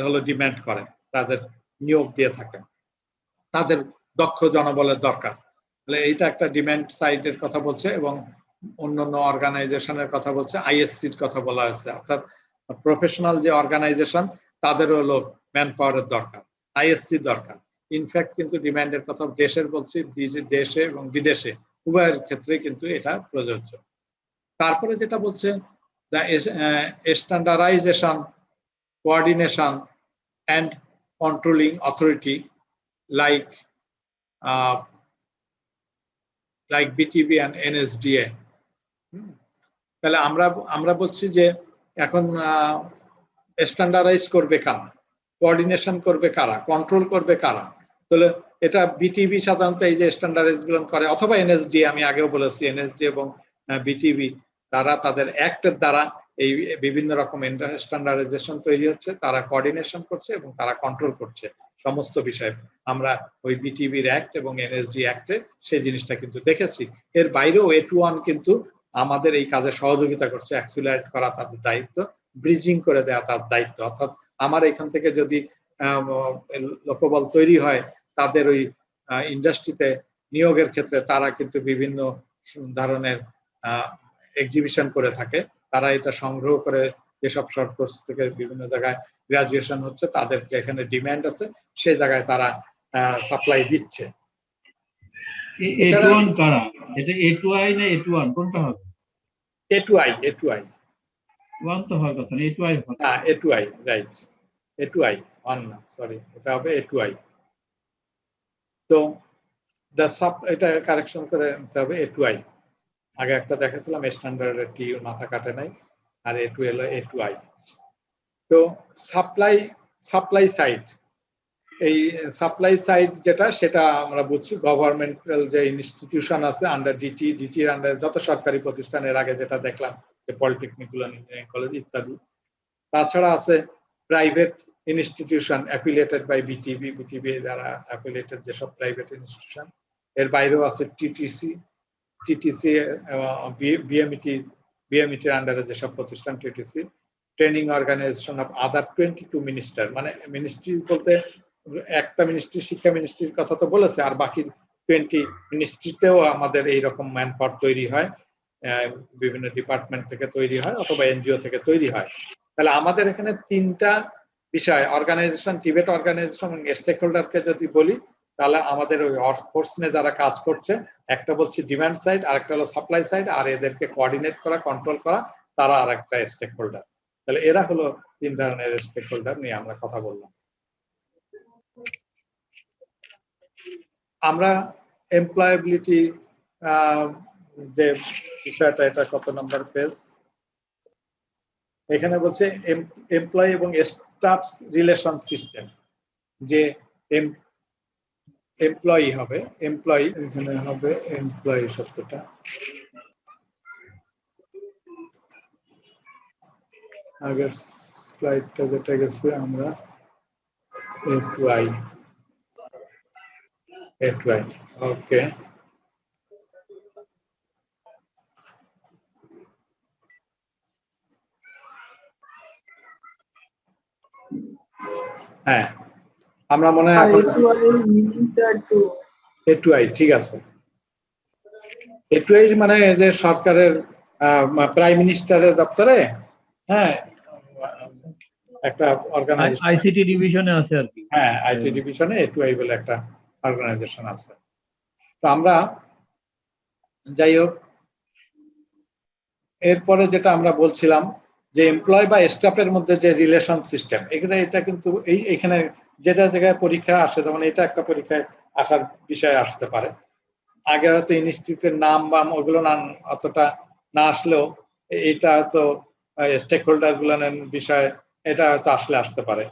Speaker 1: হলো ডিমান্ড করে, তাদের নিয়োগ দিয়ে থাকেন, তাদের দক্ষ জনবলের দরকার। তাহলে এইটা একটা ডিমান্ড সাইডের কথা বলছে। এবং অন্যান্য অর্গানাইজেশনের কথা বলছে, আইএসসির কথা বলা হয়েছে, অর্থাৎ প্রফেশনাল যে অর্গানাইজেশন তাদের হলো ম্যান পাওয়ারের দরকার, আইএসসি দরকার। ইনফ্যাক্ট কিন্তু ডিমান্ডের কথা দেশের বলছি, দেশে এবং বিদেশে উভয়ের ক্ষেত্রে কিন্তু এটা প্রযোজ্য। তারপরে যেটা বলছে the standardisation, coordination and controlling authority like BTB and NSDA. তাহলে আমরা বলছি যে এখন স্ট্যান্ডার্ডাইজ করবে কারা, কোঅর্ডিনেশন করবে কারা, কন্ট্রোল করবে কারা? তাহলে এটা বিটিবি সাধারণত এই যে স্ট্যান্ডার্ডাইজ গুলো করে, অথবা এনএসডি, আমি আগেও বলেছি এনএসডি এবং বিটিবি, তারা তাদের অ্যাক্টের দ্বারা এই বিভিন্ন রকম স্ট্যান্ডার্ডাইজেশন তৈরি হচ্ছে, তারা কোঅর্ডিনেশন করছে এবং তারা কন্ট্রোল করছে সমস্ত বিষয়। আমরা ওই বিটিবির অ্যাক্ট এবং এনএসডি অ্যাক্টে সেই জিনিসটা কিন্তু দেখেছি। এর বাইরেও A21 কিন্তু আমাদের এই কাজে সহযোগিতা করছে, অ্যাক্সিলারেট করা তাদের দায়িত্ব, ব্রিজিং করে দেওয়া তার দায়িত্ব। অর্থাৎ আমার এখান থেকে যদি লোকবল তৈরি হয়, তাদের ওই ইন্ডাস্ট্রিতে নিয়োগের ক্ষেত্রে তারা কিন্তু বিভিন্ন ধরনের এক্সিবিশন করে থাকে, তারা এটা সংগ্রহ করে যেসব শর্ট কোর্স থেকে বিভিন্ন জায়গায় গ্রাজুয়েশন হচ্ছে, তাদের যেখানে ডিমান্ড আছে সেই জায়গায় তারা সাপ্লাই দিচ্ছে।
Speaker 8: A2 কারা? এটা A2I না A2 কোনটা হবে?
Speaker 1: A2I
Speaker 8: 1 তো হওয়ার কথা না, A2I হবে।
Speaker 1: হ্যাঁ A2I রাইট, A2I 1 না, সরি, এটা হবে A2I। তো এটা কারেকশন করে নিতে হবে A2I। আগে একটা দেখাছিলাম স্ট্যান্ডার্ডের টি মাথা কাটে নাই, আর A2 হলো A2I। তো সাপ্লাই সাইড, এই সাপ্লাই সাইড যেটা, সেটা আমরা বুঝছি গভর্নমেন্টাল যে ইনস্টিটিউশন আছে আন্ডার ডিটির আন্ডার যত সরকারি প্রতিষ্ঠানের আগে যেটা দেখলাম যে পলিটেকনিক, ইঞ্জিনিয়ারিং কলেজ ইত্যাদি। তাছাড়া আছে private institution affiliated by BTEB দ্বারা অ্যাফিলিয়েটেড যেসব প্রাইভেট ইনস্টিটিউশন। এর বাইরেও আছে টিটিসি বিএমইটির আন্ডারে যেসব প্রতিষ্ঠান, TTC training organisation of other 22 minister, মানে মিনিস্ট্রি বলতে একটা মিনিস্ট্রি, শিক্ষা মিনিস্ট্রির কথা তো বলেছে, আর বাকি 20 মিনিস্ট্রিতেও আমাদের এইরকম ম্যান পাওয়ার তৈরি হয়, বিভিন্ন ডিপার্টমেন্ট থেকে তৈরি হয় অথবা এনজিও থেকে তৈরি হয়। তাহলে আমাদের এখানে 3টা বিষয়, অর্গানাইজেশন, টিবেট অর্গানাইজেশন এবং স্টেক হোল্ডারকে যদি বলি, তাহলে আমাদের ওই ফোর্স নিয়ে যারা কাজ করছে, একটা বলছি ডিমান্ড সাইড, আরেকটা হলো সাপ্লাই সাইড, আর এদেরকে কোঅর্ডিনেট করা, কন্ট্রোল করা, তারা আরেকটা স্টেক হোল্ডার। তাহলে এরা হলো 3 ধরনের স্টেক হোল্ডার নিয়ে আমরা কথা বললাম। আমরা এমপ্লয়াবিলিটি যে বিষয়টা, এটা কত নম্বর পেজ? এখানে বলছে এমপ্লয়ি এবং স্টাফ রিলেশন সিস্টেম, যে এমপ্লয়ি হবে, এমপ্লয়ি এখানে হবে এমপ্লয়ি শব্দটা, আগের স্লাইডটা যেটা গেছে আমরা A2I ওকে। হ্যাঁ, আমরা মনে হয় A2I ঠিক আছে। A2I মানে যে সরকারের প্রাইম মিনিস্টারের দপ্তরে, হ্যাঁ, একটা অর্গানাইজেশন
Speaker 8: আইসিটি ডিভিশনে আছে আর কি।
Speaker 1: হ্যাঁ, আইটি ডিভিশনে A2I বলে একটা অর্গানাইজেশন আছে। তো আমরা যাই হোক, এরপরে যেটা আমরা বলছিলাম যে এমপ্লয় বা স্টাফের মধ্যে যে রিলেশন সিস্টেম, এটা কিন্তু এইখানে যেটা জায়গায় পরীক্ষা আসে, যেমন এটা একটা পরীক্ষায় আসার বিষয় আসতে পারে। আগে হয়তো ইনস্টিটিউটের নাম বা ওগুলো না অতটা না আসলেও, এটা হয়তো স্টেক হোল্ডার গুলোর বিষয়, এটা হয়তো আসতে পারে।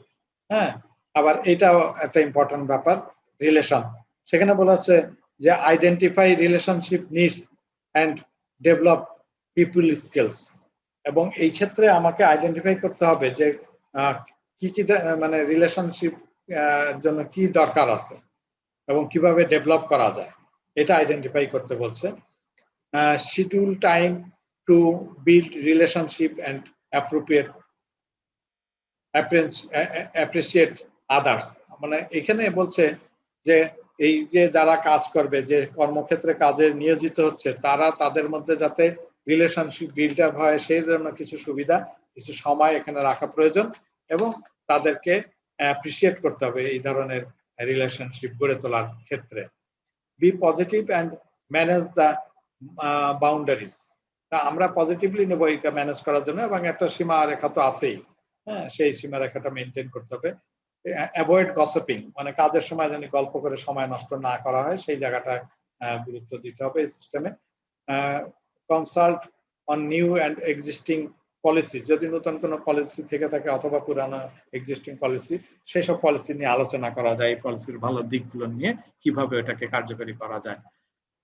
Speaker 1: হ্যাঁ, আবার এটাও একটা ইম্পর্টেন্ট ব্যাপার, রিলেশন। সেখানে বলা হচ্ছে যে identify relationship needs and develop people skills, এবং এই ক্ষেত্রে আমাকে আইডেন্টিফাই করতে হবে যে কি কি মানে রিলেশনশিপ জন্য কি দরকার আছে এবং কিভাবে ডেভেলপ করা যায়, এটা আইডেন্টিফাই করতে বলছে। Schedule time to build relationship and appreciate others, মানে এখানে বলছে যে এই যে যারা কাজ করবে, যে কর্মক্ষেত্রে কাজে নিয়োজিত হচ্ছে, তারা তাদের মধ্যে যাতে রিলেশনশিপ বিল্ড আপ হয়, সেই জন্য কিছু সুবিধা, কিছু সময় এখানে রাখা প্রয়োজন, এবং তাদেরকে অ্যাপ্রিসিয়েট করতে হবে এই ধরনের রিলেশনশিপ গড়ে তোলার ক্ষেত্রে। Be positive and manage the boundaries, আমরা পজিটিভলি নেব এটা ম্যানেজ করার জন্য, এবং একটা সীমা রেখা তো আছেই, হ্যাঁ, সেই সীমা রেখাটা মেনটেন করতে হবে। অ্যাভয়েড গসিপিং, মানে কাজের সময় যেন গল্প করে সময় নষ্ট না করা হয়, সেই জায়গাটায় গুরুত্ব দিতে হবে এই সিস্টেমে। Consult on new and existing policy, যদি নতুন কোনো পলিসি থেকে থাকে অথবা পুরানো এক্সিস্টিং পলিসি, সেই সব পলিসি নিয়ে আলোচনা করা যায়, এই পলিসির ভালো দিকগুলো নিয়ে কিভাবে এটাকে কার্যকরী করা যায়।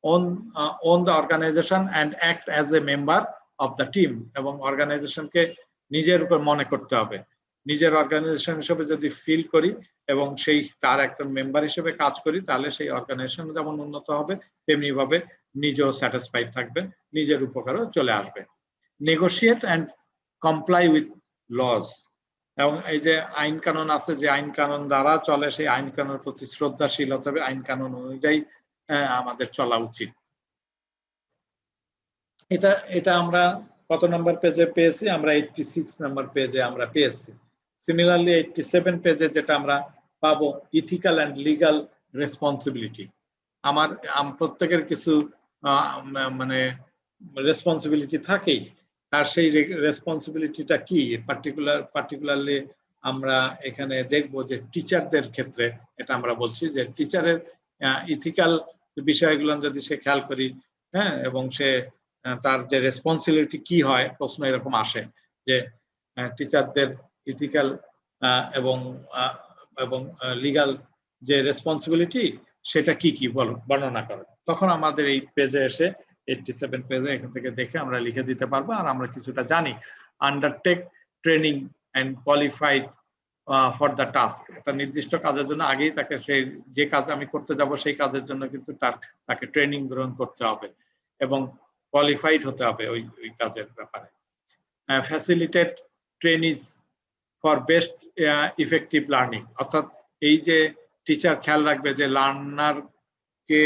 Speaker 1: own the organization and act as a member of the team, এবং অর্গানাইজেশনকে নিজের উপর মনে করতে হবে, নিজের অর্গানাইজেশন হিসেবে যদি ফিল করি এবং সেই তার একটা মেম্বার হিসেবে কাজ করি, তাহলে সেই অর্গানাইজেশন যেমন উন্নত হবে, তেমনি ভাবে নিজেও স্যাটিসফাইড থাকবেন, নিজের উপকারও চলে আসবে। Negotiate and comply with laws, এবং এই যে আইন কানুন আছে, যে আইন কানুন দ্বারা চলে, সেই আইন কানুনের প্রতি শ্রদ্ধাশীল হতে হবে, আইন কানুন অনুযায়ী আমাদের চলা উচিত। এটা আমরা কত নম্বর পেজে পেয়েছি? আমরা 86 নম্বর পেজে আমরা পেয়েছি। সিমিলারলি 87 পেজে যেটা আমরা পাবো ইথিক্যাল অ্যান্ড লিগ্যাল রেসপন্সিবিলিটি। আমার প্রত্যেকের কিছু মানে রেসপন্সিবিলিটি থাকেই, আর সেই রেসপন্সিবিলিটিটা কি পার্টিকুলারলি আমরা এখানে দেখব যে টিচারদের ক্ষেত্রে এটা আমরা বলছি যে টিচারের ইথিক্যাল বিষয়গুলো যদি সে খেয়াল করি, হ্যাঁ, এবং সে তার যে রেসপন্সিবিলিটি কি হয়, প্রশ্ন এরকম আসে যে টিচারদের ইথিক্যাল এবং লিগ্যাল যে রেসপন্সিবিলিটি সেটা কি কি বর্ণনা করে। তখন আমাদের এই পেজে এসে 87 পেজে এখান থেকে দেখে আমরা লিখে দিতে পারবো, আর আমরা কিছুটা জানি। Undertake training and qualified for the task, একটা নির্দিষ্ট কাজের জন্য আগেই তাকে সেই যে কাজ আমি করতে যাব সেই কাজের জন্য কিন্তু তাকে ট্রেনিং গ্রহণ করতে হবে এবং কোয়ালিফাইড হতে হবে ওই কাজের ব্যাপারে। Facilitate trainees for best effective learning, অর্থাৎ এই যে টিচার খেয়াল রাখবে যে লার্নারকে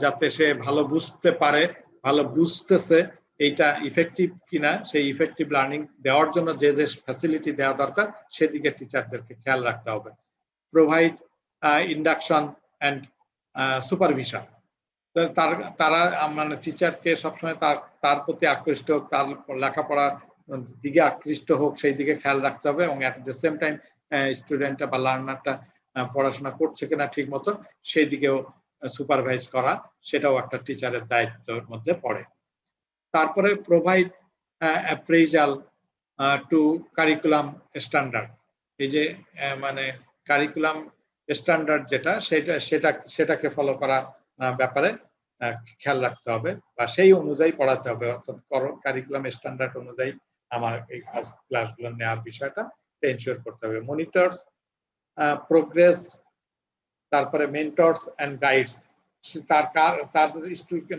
Speaker 1: যাতে সে ভালো বুঝতে পারে, ভালো বুঝতেছে, এইটা ইফেক্টিভ কিনা, সেই ইফেক্টিভ লার্নিং দেওয়ার জন্য যে যে ফ্যাসিলিটি দেওয়া দরকার সেদিকে টিচারদেরকে খেয়াল রাখতে হবে। প্রোভাইড ইন্ডাকশন অ্যান্ড সুপারভিশন, তারা মানে টিচারকে সবসময় তার প্রতি আকৃষ্ট হোক, তার লেখাপড়ার দিকে আকৃষ্ট হোক, সেই দিকে খেয়াল রাখতে হবে এবং অ্যাট দ্য সেম টাইম স্টুডেন্টটা বা লার্নারটা পড়াশোনা করছে কিনা ঠিক মতো সেই দিকেও সুপারভাইজ করা, সেটাও একটা টিচারের দায়িত্বের মধ্যে পড়ে। তারপরে provide appraisal to curriculum standard, এই যে মানে কারিকুলাম স্ট্যান্ডার্ড যেটা সেটাকে ফলো করা ব্যাপারে খেয়াল রাখতে হবে বা সেই অনুযায়ী পড়াতে হবে, অর্থাৎ কারিকুলাম স্ট্যান্ডার্ড অনুযায়ী আমার এই ক্লাসগুলো নেওয়ার বিষয়টা এনশিওর করতে হবে। মনিটরস প্রোগ্রেস, তারপরে মেন্টরস অ্যান্ড গাইডস, তার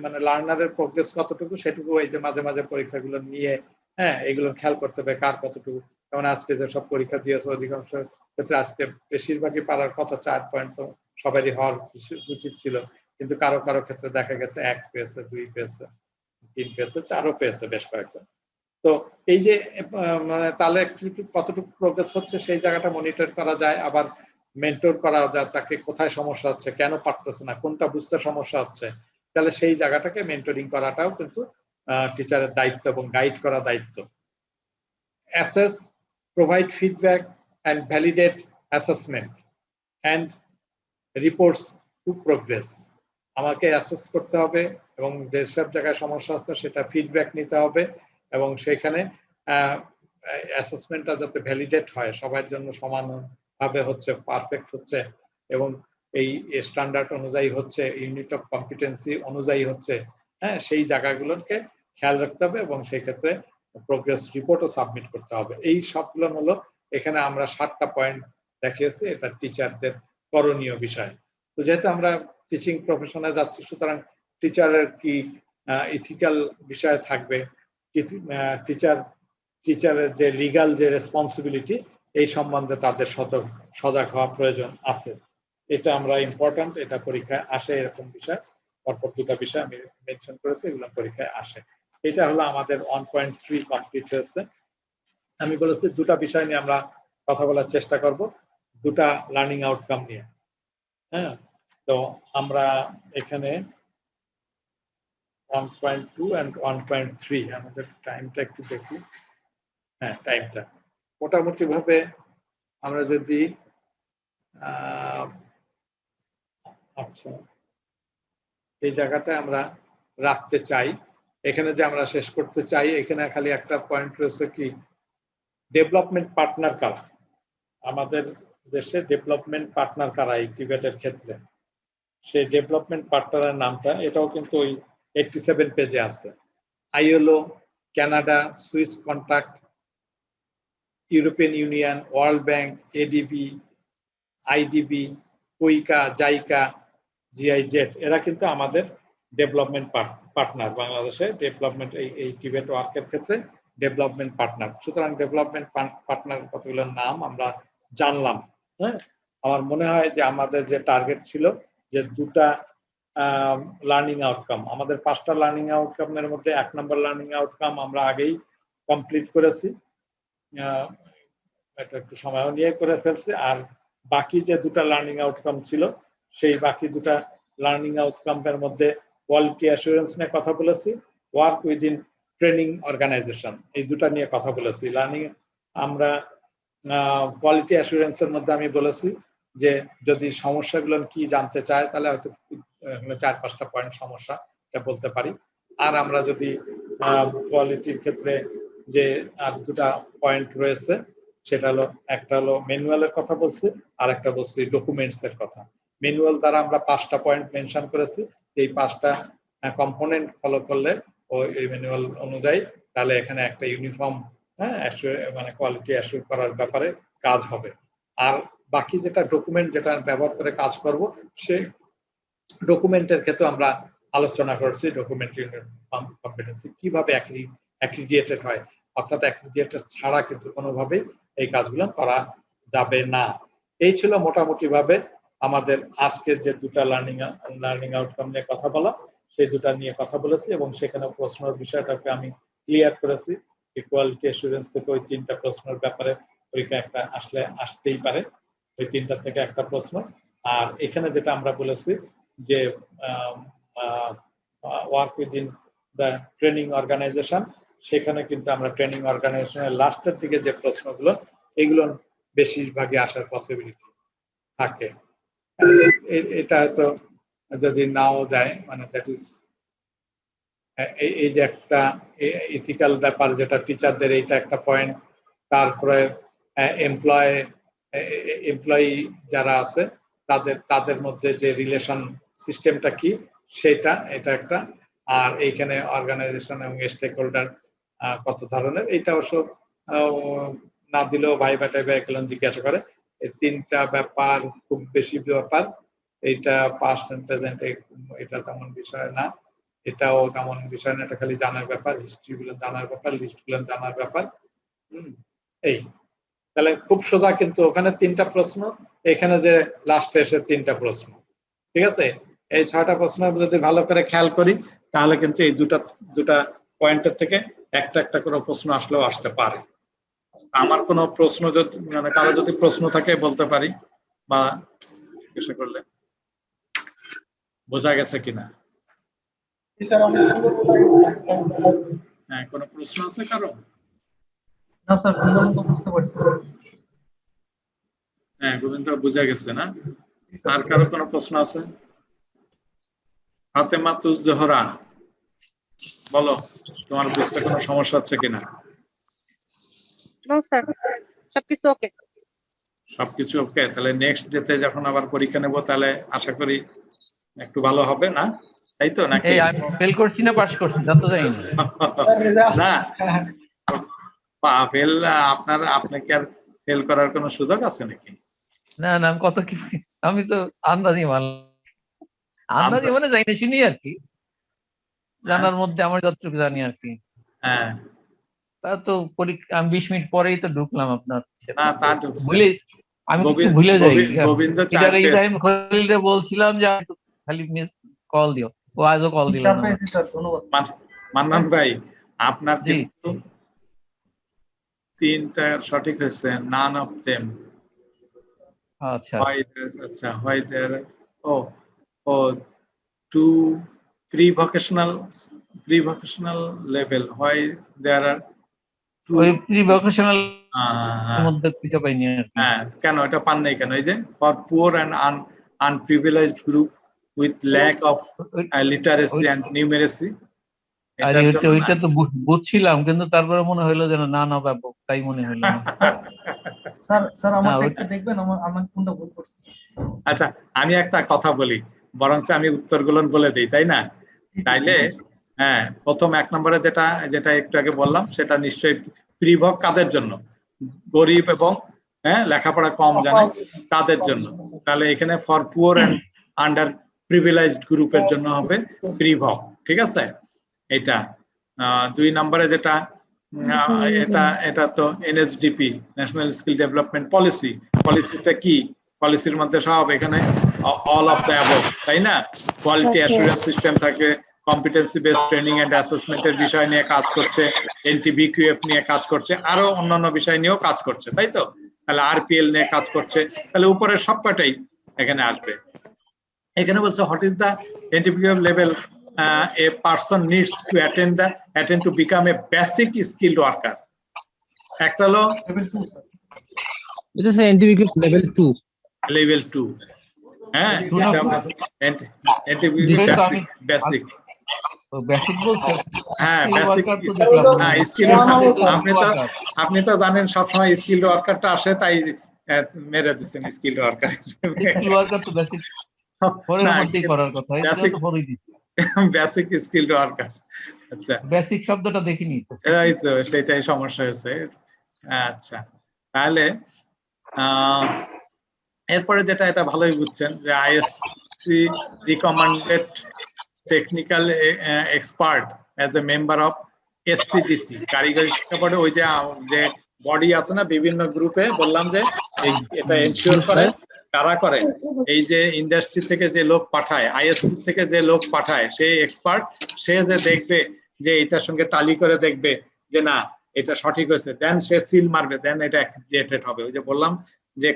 Speaker 1: মানে লার্নারের প্রোগ্রেস কতটুকু সেটুকু এই যে মাঝে মাঝে পরীক্ষাগুলো নিয়ে, হ্যাঁ, এগুলো খেয়াল করতে হবে কার কতটুকু। যেমন আজকে যে সব পরীক্ষা দিয়েছে অধিকাংশ ক্ষেত্রে আজকে বেশিরভাগই পারার কথা, 4 পয়েন্ট তো সবারই হওয়ার উচিত ছিল, কিন্তু কারো কারো ক্ষেত্রে দেখা গেছে 1 পেয়েছে, 2 পেয়েছে, 3 পেয়েছে, 4ও পেয়েছে বেশ কয়েকজন। তো এই যে মানে তাহলে কতটুকু প্রোগ্রেস হচ্ছে সেই জায়গাটা মনিটর করা যায়, আবার মেন্টর করা যায় তাকে কোথায় সমস্যা হচ্ছে, কেন পারতেছে না, কোনটা বুঝতে সমস্যা হচ্ছে, তাহলে সেই জায়গাটাকে মেন্টরিং করাটাও কিন্তু টিচারের দায়িত্ব এবং গাইড করা দায়িত্ব। Assess, provide feedback and validate assessment and reports to progress, আমাকে অ্যাসেস করতে হবে এবং যেসব জায়গায় সমস্যা হচ্ছে সেটা ফিডব্যাক নিতে হবে এবং সেখানে অ্যাসেসমেন্টটা যাতে ভ্যালিডেট হয়, সবার জন্য সমানভাবে হচ্ছে, পারফেক্ট হচ্ছে এবং এই স্ট্যান্ডার্ড অনুযায়ী হচ্ছে, ইউনিট অফ কম্পিটেন্সি অনুযায়ী হচ্ছে, হ্যাঁ, সেই জায়গাগুলোকে খেয়াল রাখতে হবে এবং সেই ক্ষেত্রে প্রোগ্রেস রিপোর্টও সাবমিট করতে হবে। এই সবগুলো হলো এখানে আমরা 7টা পয়েন্ট দেখিয়েছি, এটা টিচারদের করণীয় বিষয়। তো যেহেতু আমরা টিচিং প্রফেশনে যাচ্ছি, সুতরাং টিচারের কি ইথিক্যাল বিষয় থাকবে, টিচারের যে লিগ্যাল যে রেসপন্সিবিলিটি, এই সম্বন্ধে তাদের সজাগ হওয়া প্রয়োজন আছে। এটা আমরা ইম্পর্টেন্ট, এটা পরীক্ষায় আসে, এরকম বিষয় পরপর 2টা বিষয় আমি মেনশন করেছি, এগুলো পরীক্ষায় আসে। এটা হলো আমাদের 1.3 কমপ্লিট হয়েছে। আমি বলেছি 2টা বিষয় নিয়ে আমরা কথা বলার চেষ্টা করব, 2টা লার্নিং আউটকাম নিয়ে। হ্যাঁ, তো আমরা এখানে 1.2 and 1.3 আমাদের টাইমটা একটু দেখি। হ্যাঁ, টাইমটা মোটামুটি ভাবে আমরা যদি আচ্ছা এই জায়গাটা আমরা রাখতে চাই, এখানে যে আমরা শেষ করতে চাই, এখানে খালি একটা পয়েন্ট রয়েছে কি, ডেভেলপমেন্ট পার্টনার কারা, আমাদের দেশে ডেভেলপমেন্ট পার্টনার কারা এই টিবেটের ক্ষেত্রে, সেই ডেভেলপমেন্ট পার্টনারের নামটা এটাও কিন্তু ওই 87 পেজে আছে। ILO, Canada, Swiss contact, European Union, World Bank, ADB, IDB, KOICA, JICA, GIZ, এরা কিন্তু আমাদের ডেভেলপমেন্ট পার্টনার, বাংলাদেশে ডেভেলপমেন্ট এই টিবেট ওয়ার্কের ক্ষেত্রে ডেভেলপমেন্ট পার্টনার। সুতরাং ডেভেলপমেন্ট পার্টনার কতগুলো নাম আমরা জানলাম। হ্যাঁ, আমার মনে হয় যে আমাদের যে টার্গেট ছিল যে 2টা লার্নিং আউটকাম, আমাদের 5টা লার্নিং আউটকামের মধ্যে 1 নম্বর লার্নিং আউটকাম আমরা আগেই কমপ্লিট করেছি, এটা একটু সময়ও নিয়ে করে ফেলছি। আর বাকি যে দুটা লার্নিং আউটকাম ছিল, সেই বাকি দুটা লার্নিং আউটকামের মধ্যে কোয়ালিটি অ্যাসুরেন্স নিয়ে কথা বলেছি, ওয়ার্ক উইদিন ট্রেনিং অর্গানাইজেশন, এই দুটা নিয়ে কথা বলেছি। লার্নিং আমরা কোয়ালিটি অ্যাসুরেন্সের মধ্যে আমি বলেছি যে যদি সমস্যাগুলো কি জানতে চায় তাহলে হয়তো 4-5টা পয়েন্ট সমস্যা এটা বলতে পারি। আর আমরা যদি কোয়ালিটির ক্ষেত্রে যে আর দুটা পয়েন্ট রয়েছে, সেটা হলো একটা হলো ম্যানুয়ালের কথা বলছি, আর একটা বলছি ডকুমেন্টস এর কথা। ম্যানুয়াল দ্বারা আমরা 5টা পয়েন্ট মেনশন করেছি, এই 5টা কম্পোনেন্ট ফলো করলে এই ম্যানুয়াল অনুযায়ী তাহলে এখানে একটা ইউনিফর্ম মানে কোয়ালিটি অ্যাসিওর করার ব্যাপারে কাজ হবে। আর বাকি যেটা ডকুমেন্ট যেটা ব্যবহার করে কাজ করব, সেই ডকুমেন্টের ক্ষেত্রে আমরা আলোচনা করেছি ডকুমেন্ট কম্পিটেন্সি কিভাবে অ্যাক্রিডিয়েটেড হয়, অর্থাৎ অ্যাক্রিডিয়েটেড ছাড়া কিন্তু কোনোভাবেই এই কাজগুলো করা যাবে না। এই ছিল মোটামুটি ভাবে আমাদের আজকের যে দুটা লার্নিং আউটকাম নিয়ে কথা বলা, সেই দুটা নিয়ে কথা বলেছি এবং সেখানে প্রশ্নের বিষয়টাকে আমি ক্লিয়ার করেছি। কোয়ালিটি অ্যাসুরেন্স থেকে ওই 3টা প্রশ্নের ব্যাপারে পরীক্ষা একটা আসতেই পারে, ওই 3টা থেকে একটা প্রশ্ন। আর এখানে যেটা আমরা বলেছি যে work within the training organisation, সেখানে কিন্তু আমরা ট্রেনিং অর্গানাইজেশনের লাস্টের দিকে যে প্রশ্নগুলো, এগুলো বেশিরভাগই আসার পসিবিলিটি থাকে। এটা হয়তো যদি নাও দেয়, মানে দ্যাট ইজ এই যে একটা ইথিক্যাল ব্যাপার যেটা টিচারদের, এইটা একটা পয়েন্ট। তারপরে এমপ্লয়ি যারা আছে তাদের মধ্যে যে রিলেশন সিস্টেমটা কি সেটা, এটা একটা। আর এইখানে অর্গানাইজেশন এবং স্টেক হোল্ডার কত ধরনের, এটা অবশ্য না দিলেও ভাইবা টাইবা একজন জিজ্ঞাসা করে। এই 3টা ব্যাপার খুব বেশি ব্যাপার। এইটা পাস্ট এন্ড প্রেজেন্ট, এটা তেমন বিষয় না, এটাও তেমন বিষয় না, এটা খালি জানার ব্যাপার, হিস্ট্রি গুলো জানার ব্যাপার, লিস্ট গুলো জানার ব্যাপার। এই তাহলে খুব সোজা, কিন্তু ওখানে 3টা প্রশ্ন, এখানে যে লাস্টে এসে 3টা প্রশ্ন। ঠিক আছে, এই 6টা প্রশ্ন যদি ভালো করে খেয়াল করি তাহলে কিন্তু এই দুটা পয়েন্টের থেকে একটা একটা করে প্রশ্ন আসলেও আসতে পারে। আমার কোনো প্রশ্ন যদি মানে কারো যদি প্রশ্ন থাকে বলতে পারি, বা জিজ্ঞাসা করলে বোঝা গেছে কিনা। হ্যাঁ, কোনো প্রশ্ন আছে কারো?
Speaker 3: না স্যার, সুন্দর মতো বুঝতে পারছি।
Speaker 1: হ্যাঁ, গোবিন্দ বোঝা গেছে না? আর কারো কোনো প্রশ্ন আছে? ফাতেমা তুজ জোহরা, বলো তোমার বুঝতে কোনো সমস্যা হচ্ছে কিনা?
Speaker 6: নো স্যার, সবকিছু ওকে।
Speaker 1: সবকিছু ওকে, তাহলে নেক্সট ডেতে যখন আবার পরীক্ষা নেব তাহলে আশা করি একটু ভালো হবে না, তাই তো নাকি?
Speaker 9: এই আমি ফেল করছি না পাস করছি তা তো জানি
Speaker 1: না, ফেল আপনাকে আর ফেল করার কোনো সুযোগ আছে নাকি?
Speaker 9: না না, আমি কত কি, আমি তো আন্দাজি আন্দাজি মানে জানি না, শুনি আর কি, জানার মধ্যে আমার যতটুকু জানি আর কি।
Speaker 1: হ্যাঁ,
Speaker 9: তা তো আমি 20 মিনিট পরেই তো ঢুকলাম আপনার,
Speaker 1: না তা ঢুকছে।
Speaker 9: ভুলে আমি কিছু ভুলে যাই।
Speaker 1: গোবিন্দ
Speaker 9: খলিলকে বলছিলাম যে খালি কল দিও, ও আজও কল দিল না।
Speaker 1: মান্নান ভাই, আপনার কিন্তু 3টা সঠিক হয়েছে, নান অফ দেম।
Speaker 9: আচ্ছা
Speaker 1: আচ্ছা, হয় there O 2 pre-vocational level, why there are 2
Speaker 9: ওই প্রি ভোকেশনাল মধ্যে কিছু পাইনি আর কি।
Speaker 1: হ্যাঁ, কেন এটা পান নাই কেন? এই যে for poor and unprivileged group with lack of literacy and numeracy,
Speaker 9: আরে ওইটা তো বুঝছিলাম, কিন্তু তারপরে মনে হলো যেন না না ব্যাপক, তাই মনে হলো।
Speaker 3: স্যার আমারটা একটু দেখবেন, আমার কোনটা ভুল করছি।
Speaker 1: আচ্ছা, আমি একটা কথা বলি, বরঞ্চ আমি উত্তরগুলো বলে দিই, তাই না? তাইলে হ্যাঁ, প্রথম 1 নম্বরে যেটা একটু আগে বললাম সেটা নিশ্চয়ই প্রিভক কাদের জন্য? গরিব এবং লেখাপড়া কম জানে তাদের জন্য। তাহলে এখানে for poor and underprivileged গ্রুপের জন্য হবে প্রিভক। ঠিক আছে, এটা 2 নম্বরে যেটা এটা তো এনএসডিপি, ন্যাশনাল স্কিল ডেভেলপমেন্ট পলিসি। পলিসিতে কি? পলিসির মধ্যে সব এখানে অল অফ দ্য অ্যাবভ, তাই না? কোয়ালিটি অ্যাসুরেন্স সিস্টেম থাকে, কম্পিটেন্সি বেসড ট্রেনিং এন্ড অ্যাসেসমেন্টের বিষয় নিয়ে কাজ করছে, এনটিবিকিউএফ নিয়ে কাজ করছে, আরো অন্যান্য বিষয় নিয়েও কাজ করছে, তাই তো? তাহলে আরপিএল নিয়ে কাজ করছে, তাহলে উপরের সবকটাই এখানে আসবে। এখানে বলছে what is the NTPF level a person needs to attend to become a basic skilled worker. একটা হলো
Speaker 10: It is NTPF level 2.
Speaker 1: Level 2, হ্যাঁ, বেসিক
Speaker 9: বেসিক বলছে
Speaker 1: হ্যাঁ বেসিক স্কিল। আপনি তো জানেন সবসময় স্কিল ওয়ার্কারটা আসে, তাই মেরে দিচ্ছেন স্কিল ওয়ার্কার।
Speaker 9: স্কিল ওয়ার্কার তো বেসিক ফরের মধ্যেই করার কথা, এটা তো ফরেই দিচ্ছে
Speaker 1: বেসিক স্কিল ওয়ার্কার। আচ্ছা,
Speaker 9: বেসিক শব্দটা দেখিনি তো,
Speaker 1: এই তো সেটাই সমস্যা হয়েছে। আচ্ছা, তাহলে এরপরে যেটা, এটা ভালোই বুঝছেন যে ISC recommended technical expert as a member of SCDC, কারিগরি শিক্ষা বোর্ডে ওই যে বডি আছে না বিভিন্ন গ্রুপে, বললাম যে এটা এনশিওর করে কারা করে, এই যে ইন্ডাস্ট্রি থেকে যে লোক পাঠায়, আইএসসি থেকে যে লোক পাঠায়, সেই এক্সপার্ট, সে যে দেখবে যে এটার সঙ্গে টালি করে দেখবে যে না এটা সঠিক হয়েছে, দেন সে সিল মারবে, দেন এটা অ্যাক্রিডিটেড হবে। ওই যে বললাম যে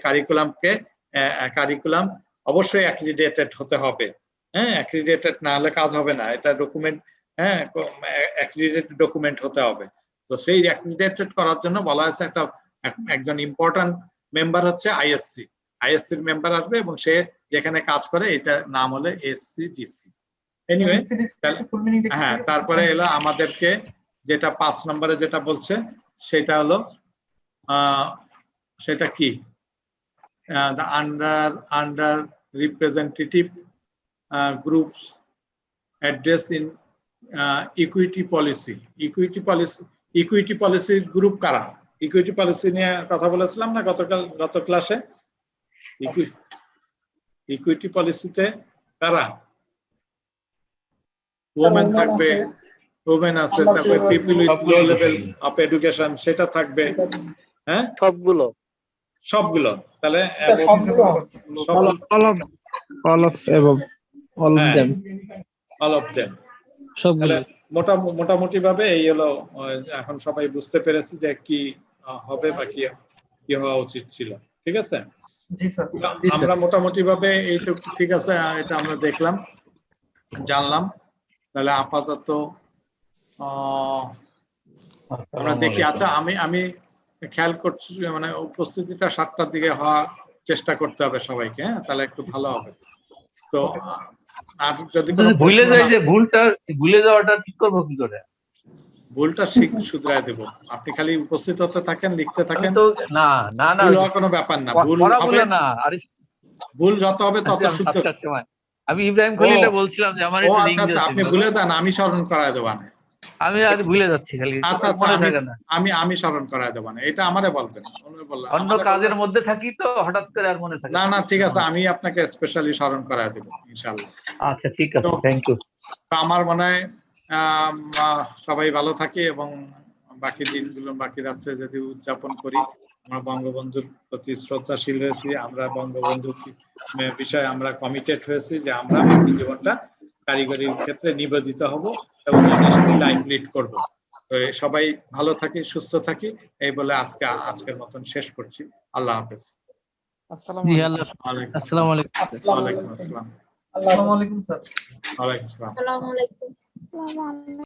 Speaker 1: কারিকুলাম অবশ্যই অ্যাক্রিডিটেড হতে হবে, হ্যাঁ, অ্যাক্রিডিটেড না হলে কাজ হবে না, এটা ডকুমেন্ট, হ্যাঁ, অ্যাক্রিডিটেড ডকুমেন্ট হতে হবে। তো সেই অ্যাক্রিডিটেড করার জন্য বলা হয়েছে একজন ইম্পর্টেন্ট মেম্বার হচ্ছে আইএসসির মেম্বার আসবে, এবং সে যেখানে কাজ করে এটা নাম হলে এসসিডিসি। এনিওয়ে, হ্যাঁ, তারপরে এলো আমাদেরকে যেটা 5 নম্বরে যেটা বলছে সেটা হলো সেটা কি, the under representative groups address in equity policy group কারা? ইকুইটি পলিসি নিয়ে কথা বলেছিলাম না গত ক্লাসে। ইকুইটি পলিসিতে কারা? ওমেন থাকবে, ওমেন আছে, তারপরে people with low level of education সেটা থাকবে, হ্যাঁ, সবগুলো। তাহলে
Speaker 10: All of them.
Speaker 1: তাহলে মোটামুটি ভাবে এই হলো, এখন সবাই বুঝতে পেরেছি যে কি হবে বা কি হওয়া উচিত ছিল। ঠিক আছে, আমরা মোটামুটি ভাবে এইটুকু ঠিক আছে, এটা আমরা দেখলাম, জানলাম। তাহলে আপাতত আমরা দেখি। আচ্ছা, আমি খেয়াল করছি মানে উপস্থিতিটা 7টার দিকে হওয়ার চেষ্টা করতে হবে সবাইকে, হ্যাঁ, তাহলে একটু ভালো হবে। তো আর যদি
Speaker 9: ভুলে যাই যে ভুলে যাওয়াটা ঠিক করবো কি করে?
Speaker 1: ভুলটা শুধরায় দেব, আপনি খালি উপস্থিত হতে থাকেন, লিখতে থাকেন।
Speaker 9: না
Speaker 1: কোনো ব্যাপার না, ভুল হবে না, ভুল যত হবে তত শুদ্ধ।
Speaker 9: আমি ইব্রাহিম খলিলটা বলছিলাম যে আমার একটু লিংক
Speaker 1: আচ্ছা, আপনি ভুলে যান, আমি স্মরণ করায় দেব না।
Speaker 9: আমি আর ভুলে যাচ্ছি খালি।
Speaker 1: আচ্ছা, আমি স্মরণ করায় দেব না, এটা আমারে বলবেন।
Speaker 9: অন্য কাজের মধ্যে থাকি তো হঠাৎ করে আর মনে থাকে
Speaker 1: না, ঠিক আছে, আমি আপনাকে স্পেশালি স্মরণ করায় দেব ইনশাআল্লাহ।
Speaker 9: আচ্ছা, ঠিক আছে, থ্যাংক ইউ।
Speaker 1: আমার মনে হয় সবাই ভালো থাকি, এবং বাকি দিনগুলো, বাকি রাত্রে যদি উদযাপন করি, আমরা বঙ্গবন্ধুর প্রতি শ্রদ্ধাশীল হয়েছি, আমরা বঙ্গবন্ধুর বিষয়ে আমরা কমিটেড হয়েছি যে আমরা জীবনটা কারিগরি ক্ষেত্রে নিবেদিত হব এবং লাইফ লিড করব। তো সবাই ভালো থাকি, সুস্থ থাকি, এই বলে আজকের মতন শেষ করছি। আল্লাহ হাফেজ।
Speaker 10: আসসালামু আলাইকুম।
Speaker 1: ওয়ালাইকুম আসসালাম।
Speaker 3: আসসালামু আলাইকুম স্যার।
Speaker 1: ওয়ালাইকুম আসসালাম।
Speaker 2: আসসালামু আলাইকুম।